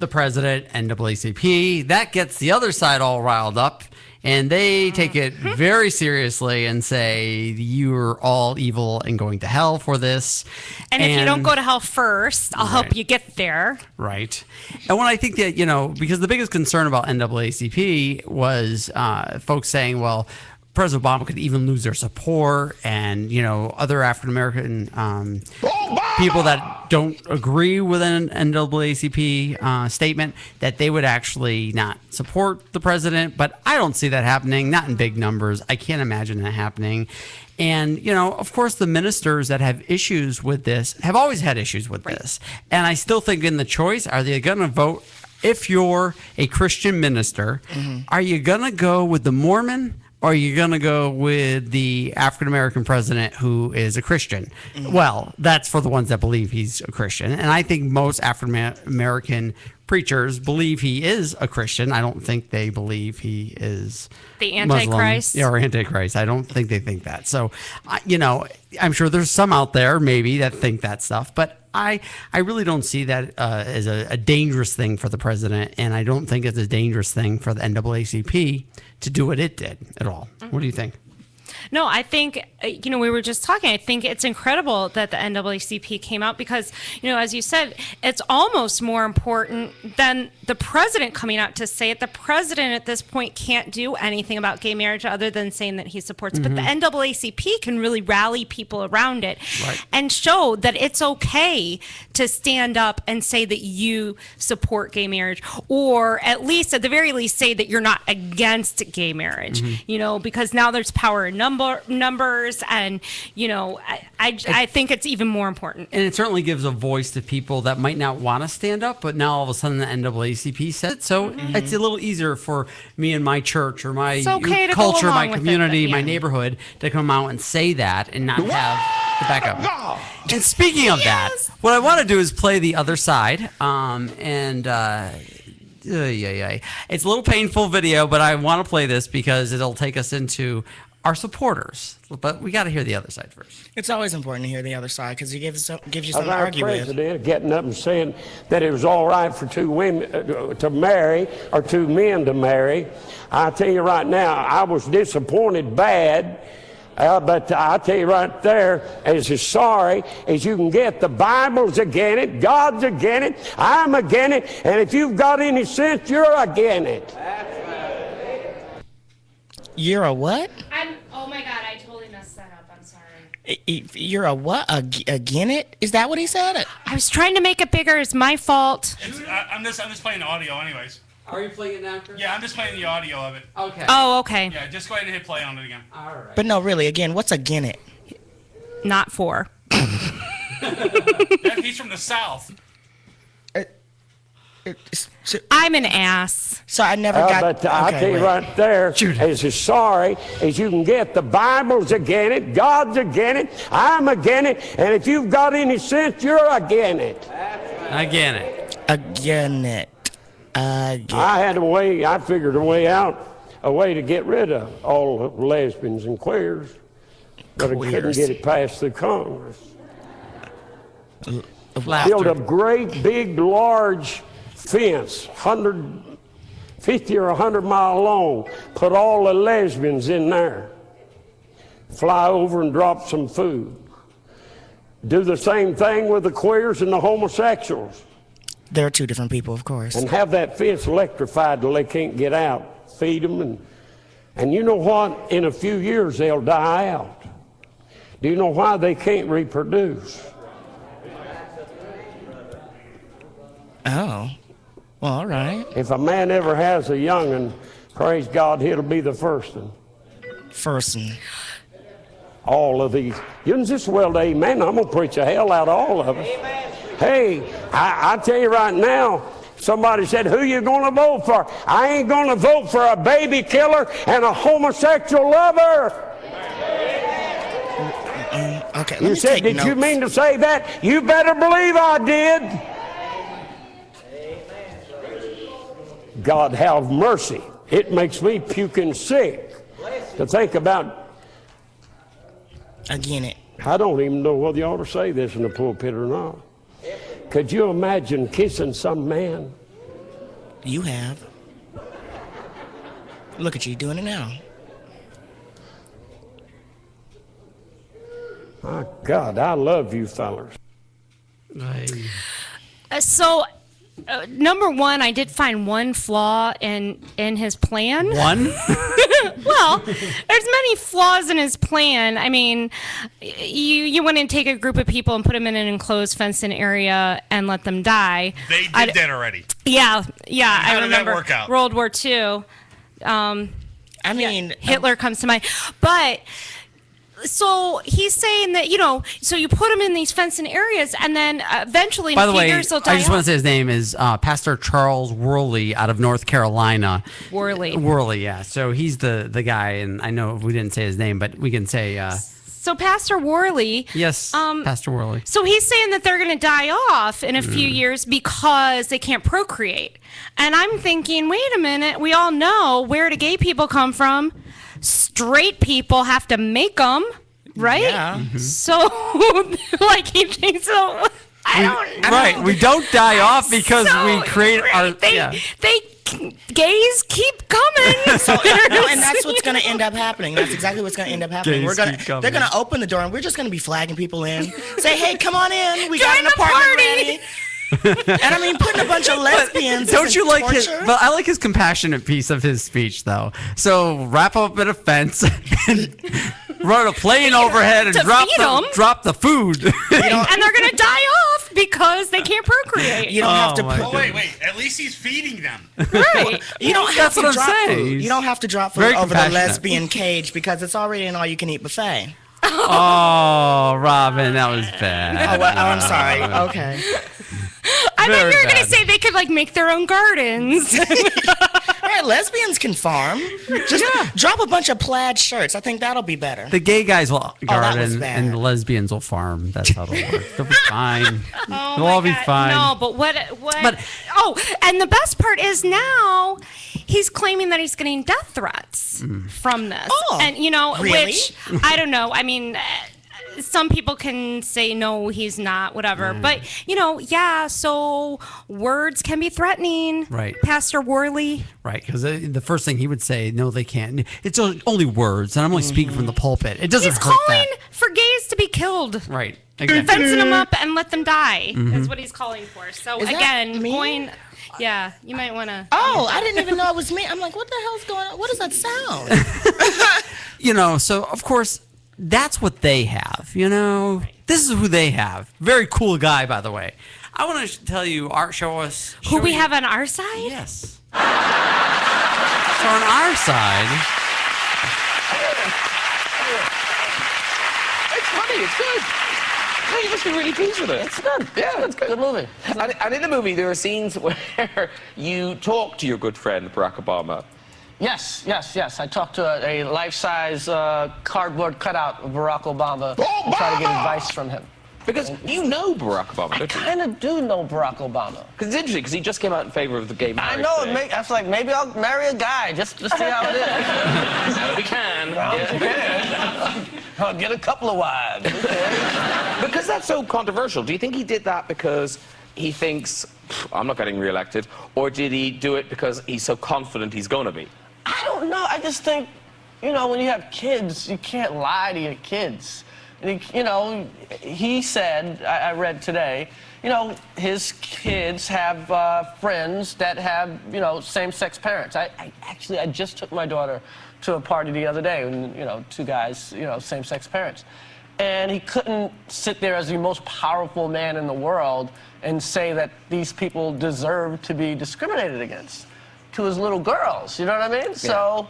the president, NAACP, that gets the other side all riled up, and they take it very seriously and say, you're all evil and going to hell for this. And if you don't go to hell first, I'll help you get there. Right. And when I think that, because the biggest concern about NAACP was folks saying, well, President Obama could even lose their support, and other African American people that don't agree with an NAACP statement, that they would actually not support the president. But I don't see that happening, not in big numbers. I can't imagine that happening. And of course, the ministers that have issues with this have always had issues with this. And I still think in the choice, are they going to vote? If you're a Christian minister, are you going to go with the Mormon? Or are you going to go with the African-American president who is a Christian? Well, that's for the ones that believe he's a Christian. And I think most African-American preachers believe he is a Christian. I don't think they believe he is the Antichrist. Muslim, or Antichrist. I don't think they think that. So, I'm sure there's some out there maybe that think that stuff. But I really don't see that as a dangerous thing for the president. And I don't think it's a dangerous thing for the NAACP to do what it did at all. What do you think? No, I think, we were just talking. I think it's incredible that the NAACP came out because, as you said, it's almost more important than the president coming out to say it. The president at this point can't do anything about gay marriage other than saying that he supports it. But the NAACP can really rally people around it and show that it's okay to stand up and say that you support gay marriage, or at least, at the very least, say that you're not against gay marriage, because now there's power in numbers, and I think it's even more important. And it certainly gives a voice to people that might not want to stand up, but now all of a sudden the NAACP said it. So it's a little easier for me and my church or my culture, my community, my neighborhood to come out and say that and not have the backup. And speaking of that, what I want to do is play the other side. It's a little painful video, but I want to play this because it'll take us into our supporters. But we got to hear the other side first. It's always important to hear the other side because it gives you Of something to our argue with. president getting up and saying that it was all right for two women to marry or two men to marry. I tell you right now, I was disappointed bad. But I tell you right there, as sorry as you can get, the Bible's against it, God's against it, I'm against it, and if you've got any sense, you're against it. You're a what? Oh my God, I totally messed that up. I'm sorry. You're a what? Again it? Is that what he said? I was trying to make it bigger. It's my fault. I'm just playing the audio anyways. Are you playing it now, Chris? Yeah, I'm just playing the audio of it. Okay. Oh, okay. Yeah, just go ahead and hit play on it again. All right. But no, really, again, what's again it? Not for. He's from the South. I'm an ass. So I never got. But I tell you right there, as sorry as you can get, the Bible's against it, God's against it, I'm against it, and if you've got any sense, you're against it. Again it. Again it. I figured a way to get rid of all the lesbians and queers, but I couldn't get it passed through Congress. Built a great, big, large fence, 150 or 100 mile long, put all the lesbians in there, fly over and drop some food. Do the same thing with the queers and the homosexuals. They're two different people, of course. And have that fence electrified till they can't get out. Feed them. And you know what? In a few years, they'll die out. Do you know why they can't reproduce? Oh. Well, all right. If a man ever has a young'un, praise God, he'll be the first one. First one. All of these. You can just well, amen. I'm going to preach the hell out of all of us. Amen. Hey, I tell you right now, somebody said, who you going to vote for? I ain't going to vote for a baby killer and a homosexual lover. Okay, you said, did you mean to say that? You better believe I did. God have mercy. It makes me puking sick to think about. Again it. I don't even know whether you ought to say this in the pulpit or not. Could you imagine kissing some man? You have. Look at you doing it now. My God, I love you fellers. Number one, I did find one flaw in his plan. One? Well, there's many flaws in his plan. I mean, you want to take a group of people and put them in an enclosed, fenced-in area and let them die. They did that already. Yeah. How I did that remember work out? World War II. I mean, Hitler comes to mind, but. So he's saying that, so you put them in these fenced-in areas, and then eventually in a few years they'll die. I just want to say his name is Pastor Charles Worley out of North Carolina. Worley, yeah. So he's the guy, and I know we didn't say his name, but we can say. So Pastor Worley. Yes, Pastor Worley. So he's saying that they're going to die off in a few years because they can't procreate. And I'm thinking, wait a minute, we all know where do gay people come from? Straight people have to make them, right? Yeah. So, he thinks so. We don't die off because we create our. Gays keep coming. And that's what's going to end up happening. That's exactly what's going to end up happening. They're going to open the door, and we're just going to be flagging people in. Say, hey, come on in. We got an apartment ready. And I mean, putting a bunch of lesbians. Don't you like his? torture? But I like his compassionate piece of his speech, though. So wrap up in a fence, and run a plane overhead, and drop the food. And they're gonna die off because they can't procreate. You don't have to. Wait. At least he's feeding them. Right. You don't have to drop food. You don't have to drop food Very over the compassionate. lesbian cage because it's already an all-you-can-eat buffet. Oh, Robin, that was bad. I'm sorry. Okay. I thought you were going to say they could make their own gardens. Right, lesbians can farm. Just drop a bunch of plaid shirts. I think that'll be better. The gay guys will garden, bad. and the lesbians will farm. That's how it'll work. They'll be fine. They'll all be fine. No, but what? And the best part is now he's claiming that he's getting death threats from this. Oh, and, you know, really? which, I don't know. I mean, some people can say, no, he's not, whatever. But, you know, so words can be threatening. Right. Pastor Worley. Right, because the first thing he would say, no, they can't. It's only words, and I'm only speaking from the pulpit. It doesn't He's hurt calling that. for gays to be killed. Right, exactly. Fencing them up and let them die is what he's calling for. So, Is that again, mean? yeah, you might want to. Oh, I didn't even know it was me. I'm like, what the hell's going on? What does that sound? You know, so, of course, that's what they have, you know? This is who they have. Very cool guy, by the way. I want to tell you, show Who we you- have on our side? Yes. So on our side, It's funny. It's good. No, you must be really pleased with it. It's good. Yeah, it's good. Good movie. And in the movie, there are scenes where you talk to your good friend Barack Obama. Yes. I talked to a life-size cardboard cutout of Barack Obama and try to get advice from him. Because you know Barack Obama, don't you? I kind of do know Barack Obama. Because it's interesting, because he just came out in favor of the gay marriage I know. thing. I was like, maybe I'll marry a guy just to see how it is. Now we can. I'll get a couple of wives. Because that's so controversial. Do you think he did that because he thinks, I'm not getting re-elected, or did he do it because he's so confident he's going to be? I don't know. I just think, you know, when you have kids, you can't lie to your kids. And you know, he said, I read today, you know, his kids have friends that have, you know, same-sex parents. I just took my daughter to a party the other day, and, you know, two guys, you know, same-sex parents. And he couldn't sit there as the most powerful man in the world and say that these people deserve to be discriminated against to his little girls. You know what I mean? Yeah. So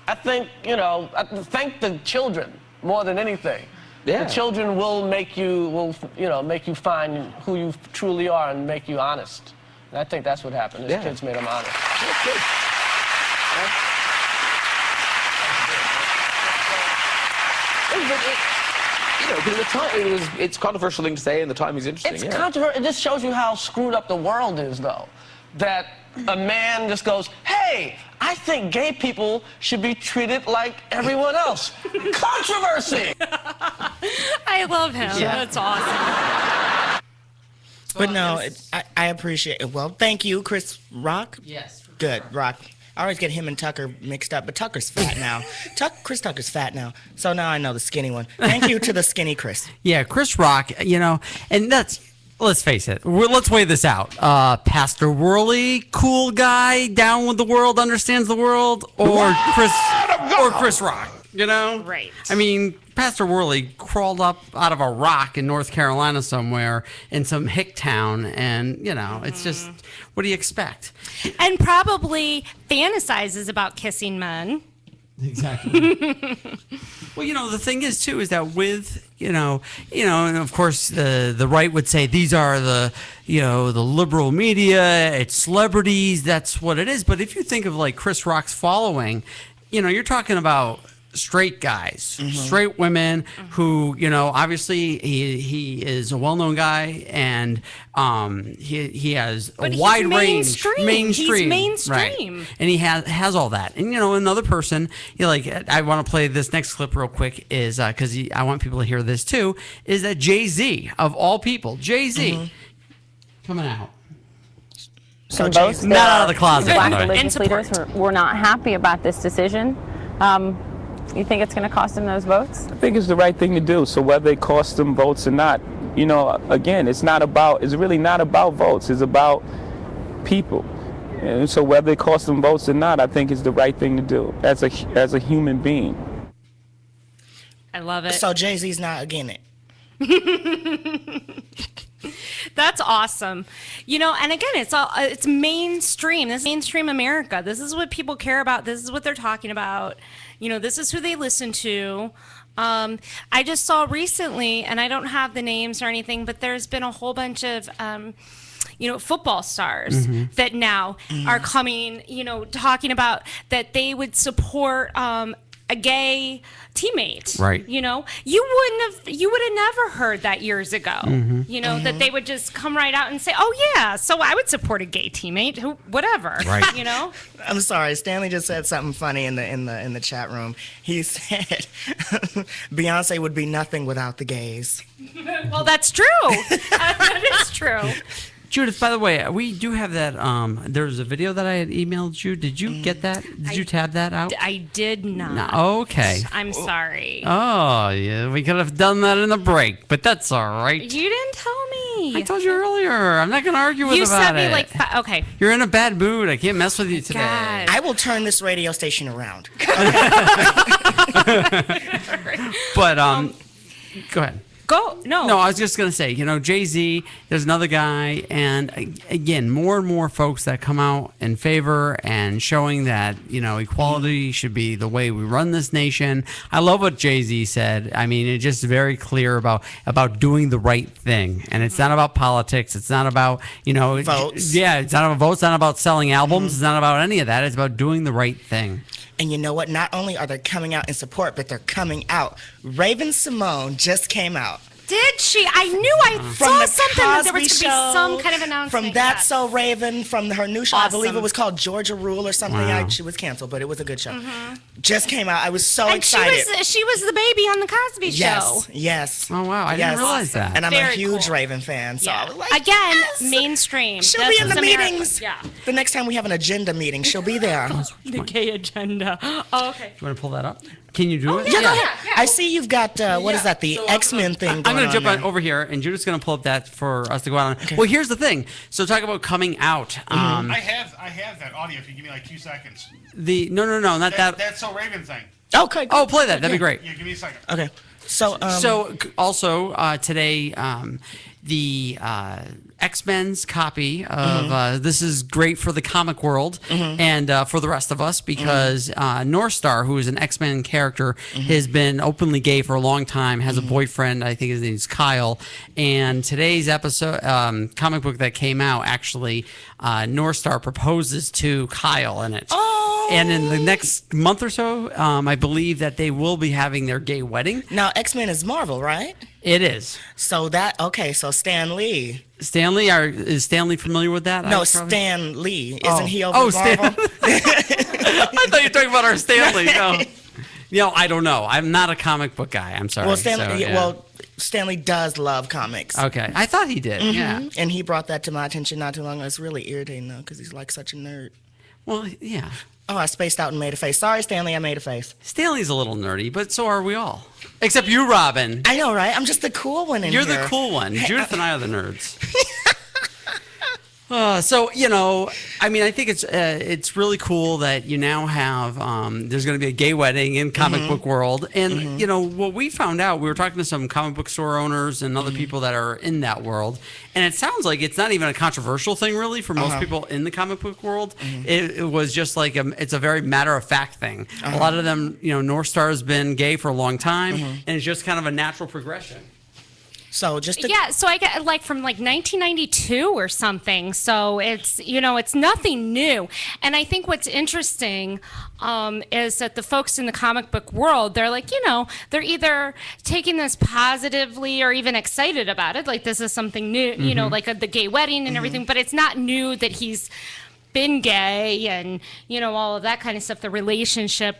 I think, you know, I thank the children more than anything. Yeah. The children will make you, make you find who you truly are and make you honest. And I think that's what happened. His kids made him honest. That's good. You know, because at the time it's a controversial thing to say, and the time is interesting. It's controversial. It just shows you how screwed up the world is, though. That a man just goes, hey, I think gay people should be treated like everyone else. Controversy! I love him. Yeah. That's awesome. But no, I appreciate it. Well, thank you, Chris Rock. Yes. Good, Rock. I always get him and Tucker mixed up, but Tucker's fat now. Chris Tucker's fat now. So now I know the skinny one. Thank you to the skinny Chris. yeah, Chris Rock, you know, and that's, let's face it, let's weigh this out. Pastor Worley, cool guy, down with the world, understands the world, or Chris Rock, you know? Right. I mean, Pastor Worley crawled up out of a rock in North Carolina somewhere in some hick town, and, you know, it's just, what do you expect? And probably fantasizes about kissing men. Exactly. Well, you know, the thing is, too, is that with, you know, and of course the right would say these are the liberal media, it's celebrities, that's what it is. But if you think of like Chris Rock's following, you know, you're talking about straight guys, straight women who, you know, obviously he is a well-known guy, and he has a wide range, mainstream. He's mainstream. Right. And he has all that. And, you know, another person, you know, like, I want to play this next clip real quick, is because I want people to hear this too, is that Jay-Z, of all people, Jay-Z, coming out. So both not out of the closet. Black religious leaders were not happy about this decision. You think it's going to cost them those votes? I think it's the right thing to do. So whether it costs them votes or not, you know, again, it's really not about votes. It's about people. And so whether it costs them votes or not, I think it's the right thing to do as a human being. I love it. So Jay-Z's not again it. That's awesome. You know, and again, it's mainstream. This is mainstream America. This is what people care about. This is what they're talking about. You know, this is who they listen to. I just saw recently, and I don't have the names or anything, but there's been a whole bunch of football stars that now are coming, you know, talking about that they would support a gay teammate. Right. You know, you would have never heard that years ago. You know, that they would just come right out and say, "Oh yeah, so I would support a gay teammate, who, whatever." Right. You know. I'm sorry, Stanley just said something funny in the chat room. He said Beyonce would be nothing without the gays. Well, that's true. That is true. Judith, by the way, we do have that. There was a video that I had emailed you. Did you get that? Did you tab that out? I did not. No, okay. I'm sorry. Oh, yeah, we could have done that in the break, but that's all right. You didn't tell me. I told you earlier. I'm not going to argue with you about sent me it. okay. You're in a bad mood. I can't mess with you today. God. I will turn this radio station around. But go ahead. Go. No. No, I was just going to say, you know, Jay-Z, there's another guy, and again, more and more folks that come out in favor and showing that, you know, equality should be the way we run this nation. I love what Jay-Z said. I mean, it's just very clear about doing the right thing. And it's not about politics. It's not about, you know, votes. Yeah, it's not about votes. It's not about selling albums. It's not about any of that. It's about doing the right thing. And you know what? Not only are they coming out in support, but they're coming out. Raven Symone just came out. Did she? I knew I saw something that there was going to be some kind of announcement. From That's So Raven, from her new show, Awesome. I believe it was called Georgia Rule or something. Wow. She was canceled, but it was a good show. Just came out. I was so And excited. she was the baby on the Cosby Show. Yes. Oh, wow. I didn't realize that. And I'm Very a huge cool. Raven fan, so I was like, Again, mainstream. she'll This be in is the America. meetings. Yeah. The next time we have an agenda meeting, she'll be there. The gay agenda. Oh, okay. Do you want to pull that up? Can you do it? Yeah, go ahead. I see you've got, what is that, the X-Men thing going I'm going to jump there. on over here, and Judith's going to pull up that for us to go out on. Well, here's the thing. So talk about coming out. I have that audio if you give me like 2 seconds. No, not that. That's So Raven thing. Okay. Oh, play that. That'd be great. Yeah, give me a second. Okay. So, also today, the X-Men's copy of this is great for the comic world and for the rest of us because North Star, who is an X-Men character, has been openly gay for a long time, has a boyfriend, I think his name's Kyle, and today's episode, comic book that came out, actually, North Star proposes to Kyle in it. And in the next month or so, I believe that they will be having their gay wedding. Now, X-Men is Marvel, right? It is. So so Stan Lee. Is Stanley familiar with that? No, Stan Lee. Isn't he over Marvel? I thought you were talking about our Stanley. No. You know, I don't know. I'm not a comic book guy. I'm sorry. Well, Stanley does love comics. Okay. I thought he did, yeah. And he brought that to my attention not too long ago. It's really irritating, though, because he's like such a nerd. Well, yeah. Oh, I spaced out and made a face. Sorry, Stanley, I made a face. Stanley's a little nerdy, but so are we all. Except you, Robin. I know, right? I'm just the cool one in You're here. the cool one. Judith and I are the nerds. So, you know, I mean, I think it's really cool that you now have, there's going to be a gay wedding in comic book world. And, you know, what we found out, we were talking to some comic book store owners and other people that are in that world. And it sounds like it's not even a controversial thing, really, for most people in the comic book world. It was just like, it's a very matter-of-fact thing. A lot of them, you know, North Star has been gay for a long time, and it's just kind of a natural progression. So so I get like from like 1992 or something. So it's, you know, it's nothing new. And I think what's interesting is that the folks in the comic book world, they're like, you know, they're either taking this positively or even excited about it. Like this is something new, you know, like the gay wedding and everything. But it's not new that he's been gay and, you know, all of that kind of stuff, the relationship.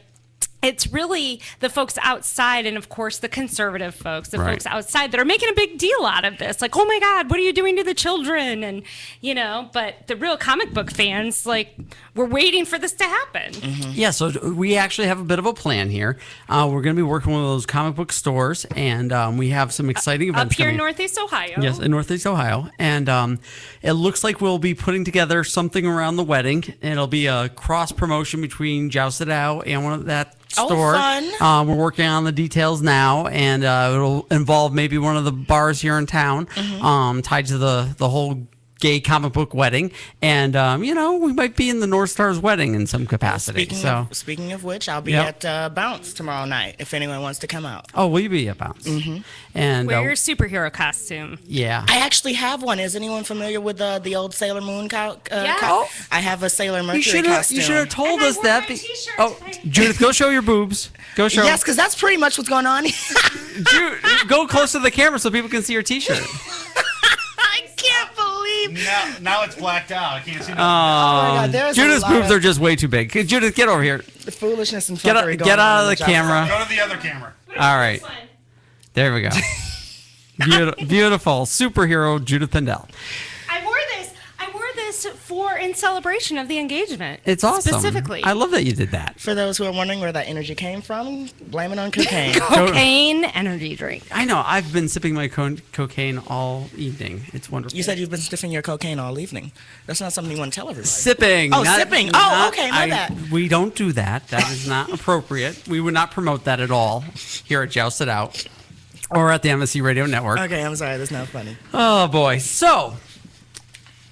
It's really the folks outside and, of course, the conservative folks, the folks outside that are making a big deal out of this. Like, oh, my God, what are you doing to the children? And, you know, but the real comic book fans, like, we're waiting for this to happen. Yeah, so we actually have a bit of a plan here. We're going to be working with those comic book stores, and we have some exciting events Up here in coming. Northeast Ohio. Yes, in Northeast Ohio. And it looks like we'll be putting together something around the wedding. It'll be a cross-promotion between Joust It Out and one of that store. Fun. We're working on the details now, and it'll involve maybe one of the bars here in town, tied to the whole gay comic book wedding, and we might be in the North Star's wedding in some capacity. Speaking of which, I'll be at Bounce tomorrow night if anyone wants to come out. Oh, will you be at Bounce? Mm-hmm. And wear your superhero costume. Yeah, I actually have one. Is anyone familiar with the old Sailor Moon Yeah. I have a Sailor Mercury costume. You should have told us that. Judith, go show your boobs. Go show. Yes, because that's pretty much what's going on. Jude, go close to the camera so people can see your T-shirt. I can't believe. Now it's blacked out. I can't see. Oh my God, there's Judith's boobs are just way too big. Judith, get over here. The foolishness and get fuckery out of the camera. Go to the other camera. All right. There we go. Beautiful superhero Judith Pendel. I wore this in celebration of the engagement. It's awesome. Specifically. I love that you did that. For those who are wondering where that energy came from, blame it on cocaine. Cocaine energy drink. I know. I've been sipping my cocaine all evening. It's wonderful. You said you've been sniffing your cocaine all evening. That's not something you want to tell everybody. Sipping. Sipping. Okay, my bad. We don't do that. That is not appropriate. We would not promote that at all here at Joust It Out or at the MSC Radio Network. Okay, I'm sorry. That's not funny. Oh, boy. So,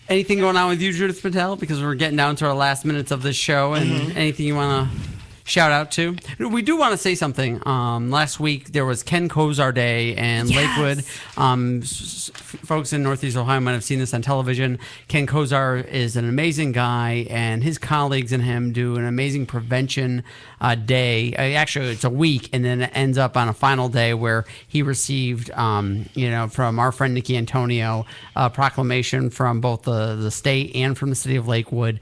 anything going on with you, Judith Patel? Because we're getting down to our last minutes of this show, and anything you want to shout out to? We do want to say something. Last week there was Ken Kozar Day in Lakewood. Folks in Northeast Ohio might have seen this on television. Ken Kozar is an amazing guy, and his colleagues and him do an amazing prevention day. Actually, it's a week, and then it ends up on a final day where he received, from our friend Nikki Antonio, a proclamation from both the state and from the city of Lakewood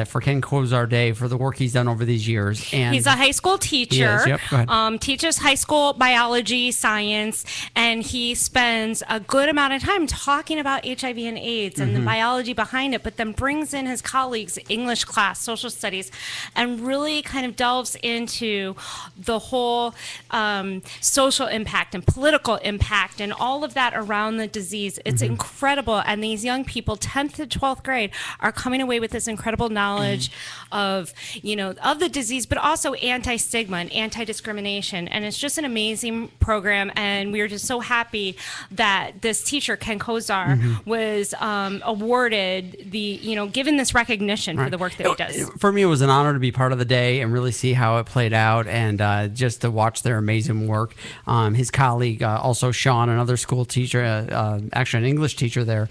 for Ken Kozar Day for the work he's done over these years. And he's a high school teacher. He is, yep, go ahead. Teaches high school biology, science, and he spends a good amount of time talking about HIV and AIDS and the biology behind it, but then brings in his colleagues, English class, social studies, and really kind of delves into the whole social impact and political impact and all of that around the disease. It's incredible. And these young people, 10th to 12th grade, are coming away with this incredible knowledge of the disease, but also anti-stigma and anti-discrimination. And it's just an amazing program. And we are just so happy that this teacher, Ken Kozar, was awarded given this recognition for the work that he does. For me, it was an honor to be part of the day and really see how it played out, and just to watch their amazing work. His colleague, also Sean, another school teacher, actually an English teacher there,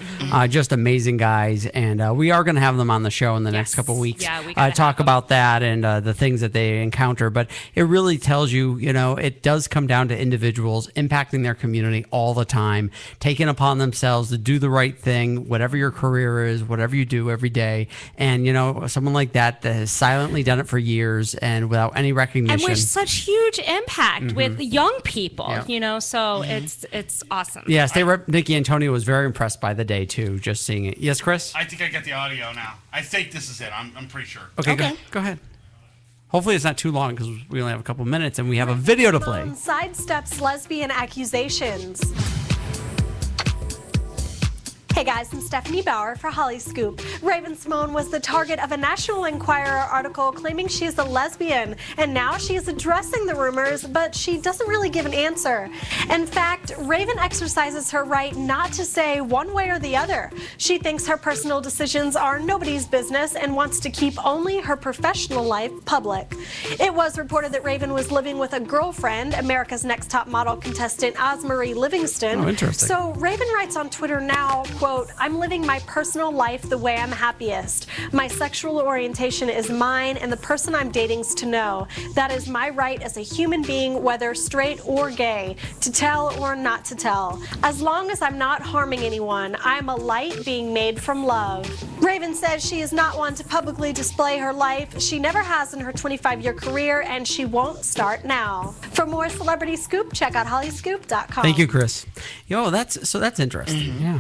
just amazing guys. And we are going to have them on the show in the next couple of weeks. Yeah, we talk about that and the things that they encounter. But it really tells you, it does come down to individuals impacting their community all the time, taking upon themselves to do the right thing, whatever your career is, whatever you do every day. And, someone like that has silently done it for years and without any recognition. And with such huge impact with young people, so it's awesome. Yeah, State Rep Nikki Antonio was very impressed by the day, too, just seeing it. Yes, Chris? I think I get the audio now. I think this is it. I'm pretty sure. Okay. Go ahead. Hopefully it's not too long because we only have a couple minutes and we have a video to play. Sidesteps lesbian accusations. Hey guys, I'm Stephanie Bauer for Holly Scoop. Raven Symone was the target of a National Enquirer article claiming she is a lesbian, and now she is addressing the rumors, but she doesn't really give an answer. In fact, Raven exercises her right not to say one way or the other. She thinks her personal decisions are nobody's business and wants to keep only her professional life public. It was reported that Raven was living with a girlfriend, America's Next Top Model contestant Osmarie Livingston. Oh, interesting. So Raven writes on Twitter now, quote, I'm living my personal life the way I'm happiest. My sexual orientation is mine, and the person I'm dating's to know. That is my right as a human being, whether straight or gay, to tell or not to tell. As long as I'm not harming anyone, I'm a light being made from love. Raven says she is not one to publicly display her life. She never has in her 25-year career, and she won't start now. For more Celebrity Scoop, check out hollyscoop.com. Thank you, Chris. That's interesting. Yeah.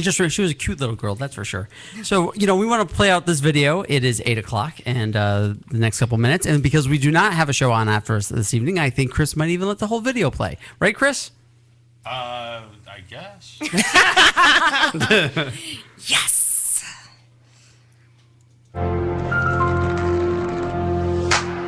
She was a cute little girl, that's for sure. So, we want to play out this video. It is 8 o'clock and the next couple minutes. And because we do not have a show on after us this evening, I think Chris might even let the whole video play. Right, Chris? I guess. Yes!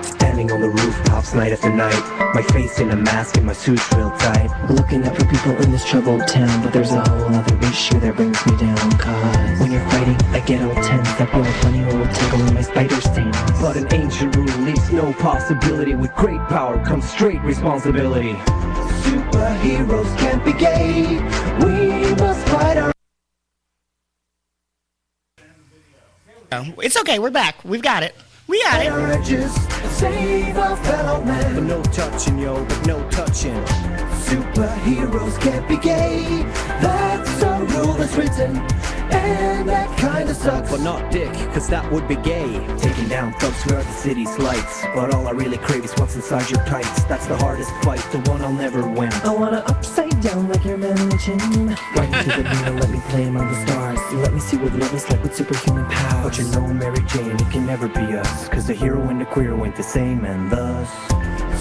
Standing on the rooftops masks night after night. My face in a mask and my suit's real tight. Looking out for people in this troubled town, but there's a whole other issue that brings me down. Cause when you're fighting, I get all tense. That blow funny old tickle in my spider stings. But an ancient rule leaves no possibility. With great power comes straight responsibility. Superheroes can't be gay. We must fight our... It's okay, we're back. We've got it. We got it. Save a fellow man. But no touching, yo, but no touching. Superheroes can't be gay. That's a rule that's written, and that kinda sucks. But not dick, cause that would be gay. Taking down thugs throughout the city's lights. But all I really crave is what's inside your tights. That's the hardest fight, the one I'll never win. I wanna upside down like your mannequin. Right into the mirror, let me play among the stars. Let me see what love is like with superhuman powers. But you know, Mary Jane, it can never be us. Cause the hero and the queer went the same, and thus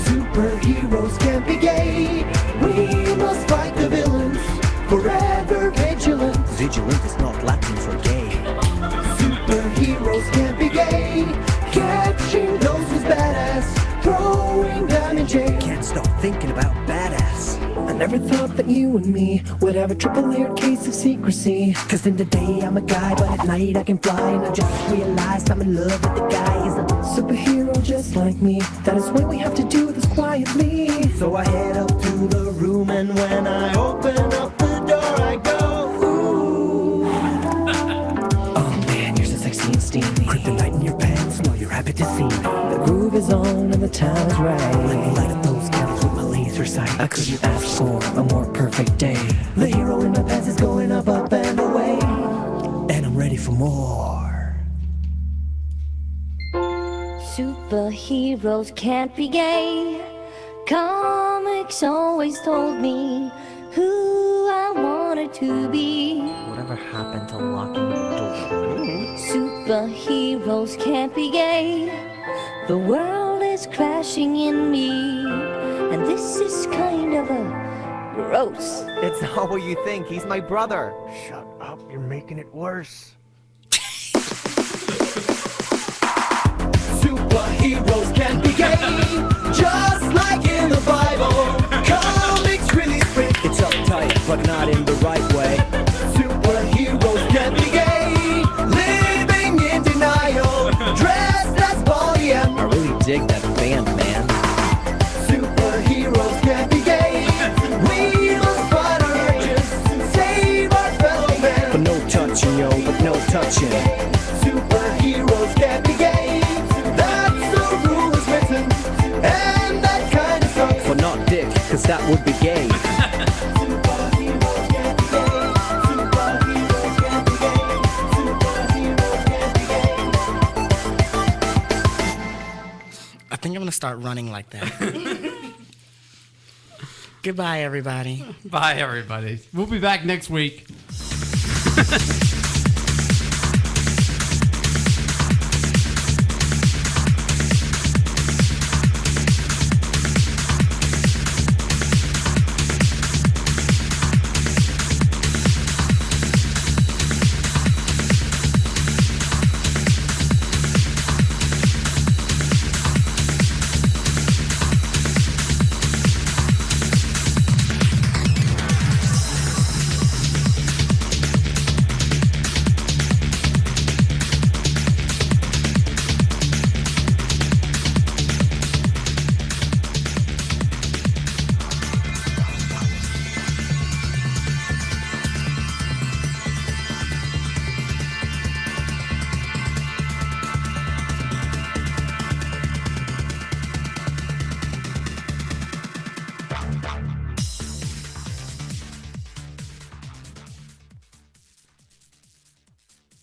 superheroes can't be gay. We must fight the villains, forever vigilant. Vigilant is not Latin for gay. Superheroes can't be gay. Catching those who's badass, throwing them in jail. Can't stop thinking about badass. I never thought that you and me would have a triple-layered case of secrecy. Cause in the day I'm a guy, but at night I can fly. And I just realized I'm in love with the guy. He's a superhero just like me. That is why we have to do this quietly. So I head up to the room, and when I open up the door I go, ooh. Oh man, you're so sexy and steamy. Kryptonite in your pants, know you're happy to see me. The groove is on and the time is right. Let me light up those candles with my laser sight. I couldn't ask for a more perfect day. The hero in my pants is going up, up and away. And I'm ready for more. Superheroes can't be gay. Comics always told me who I wanted to be. Whatever happened to locking the door? Superheroes can't be gay. The world is crashing in me, and this is kind of a gross. It's not what you think. He's my brother. Shut up, you're making it worse. Superheroes can't be gay, just like in the Bible. Comics really spring. It's uptight, but not in the right way. Superheroes can't be gay, living in denial, dressed as Bonnie M. I really dig that band, man. Superheroes can't be gay. We must fight our urges, save our fellow man. But no touching, yo, but no touching. Superheroes can't be gay. And that kind of sucks. But not dick, cause that would be gay. I think I'm gonna start running like that. Goodbye, everybody. Bye, everybody. We'll be back next week.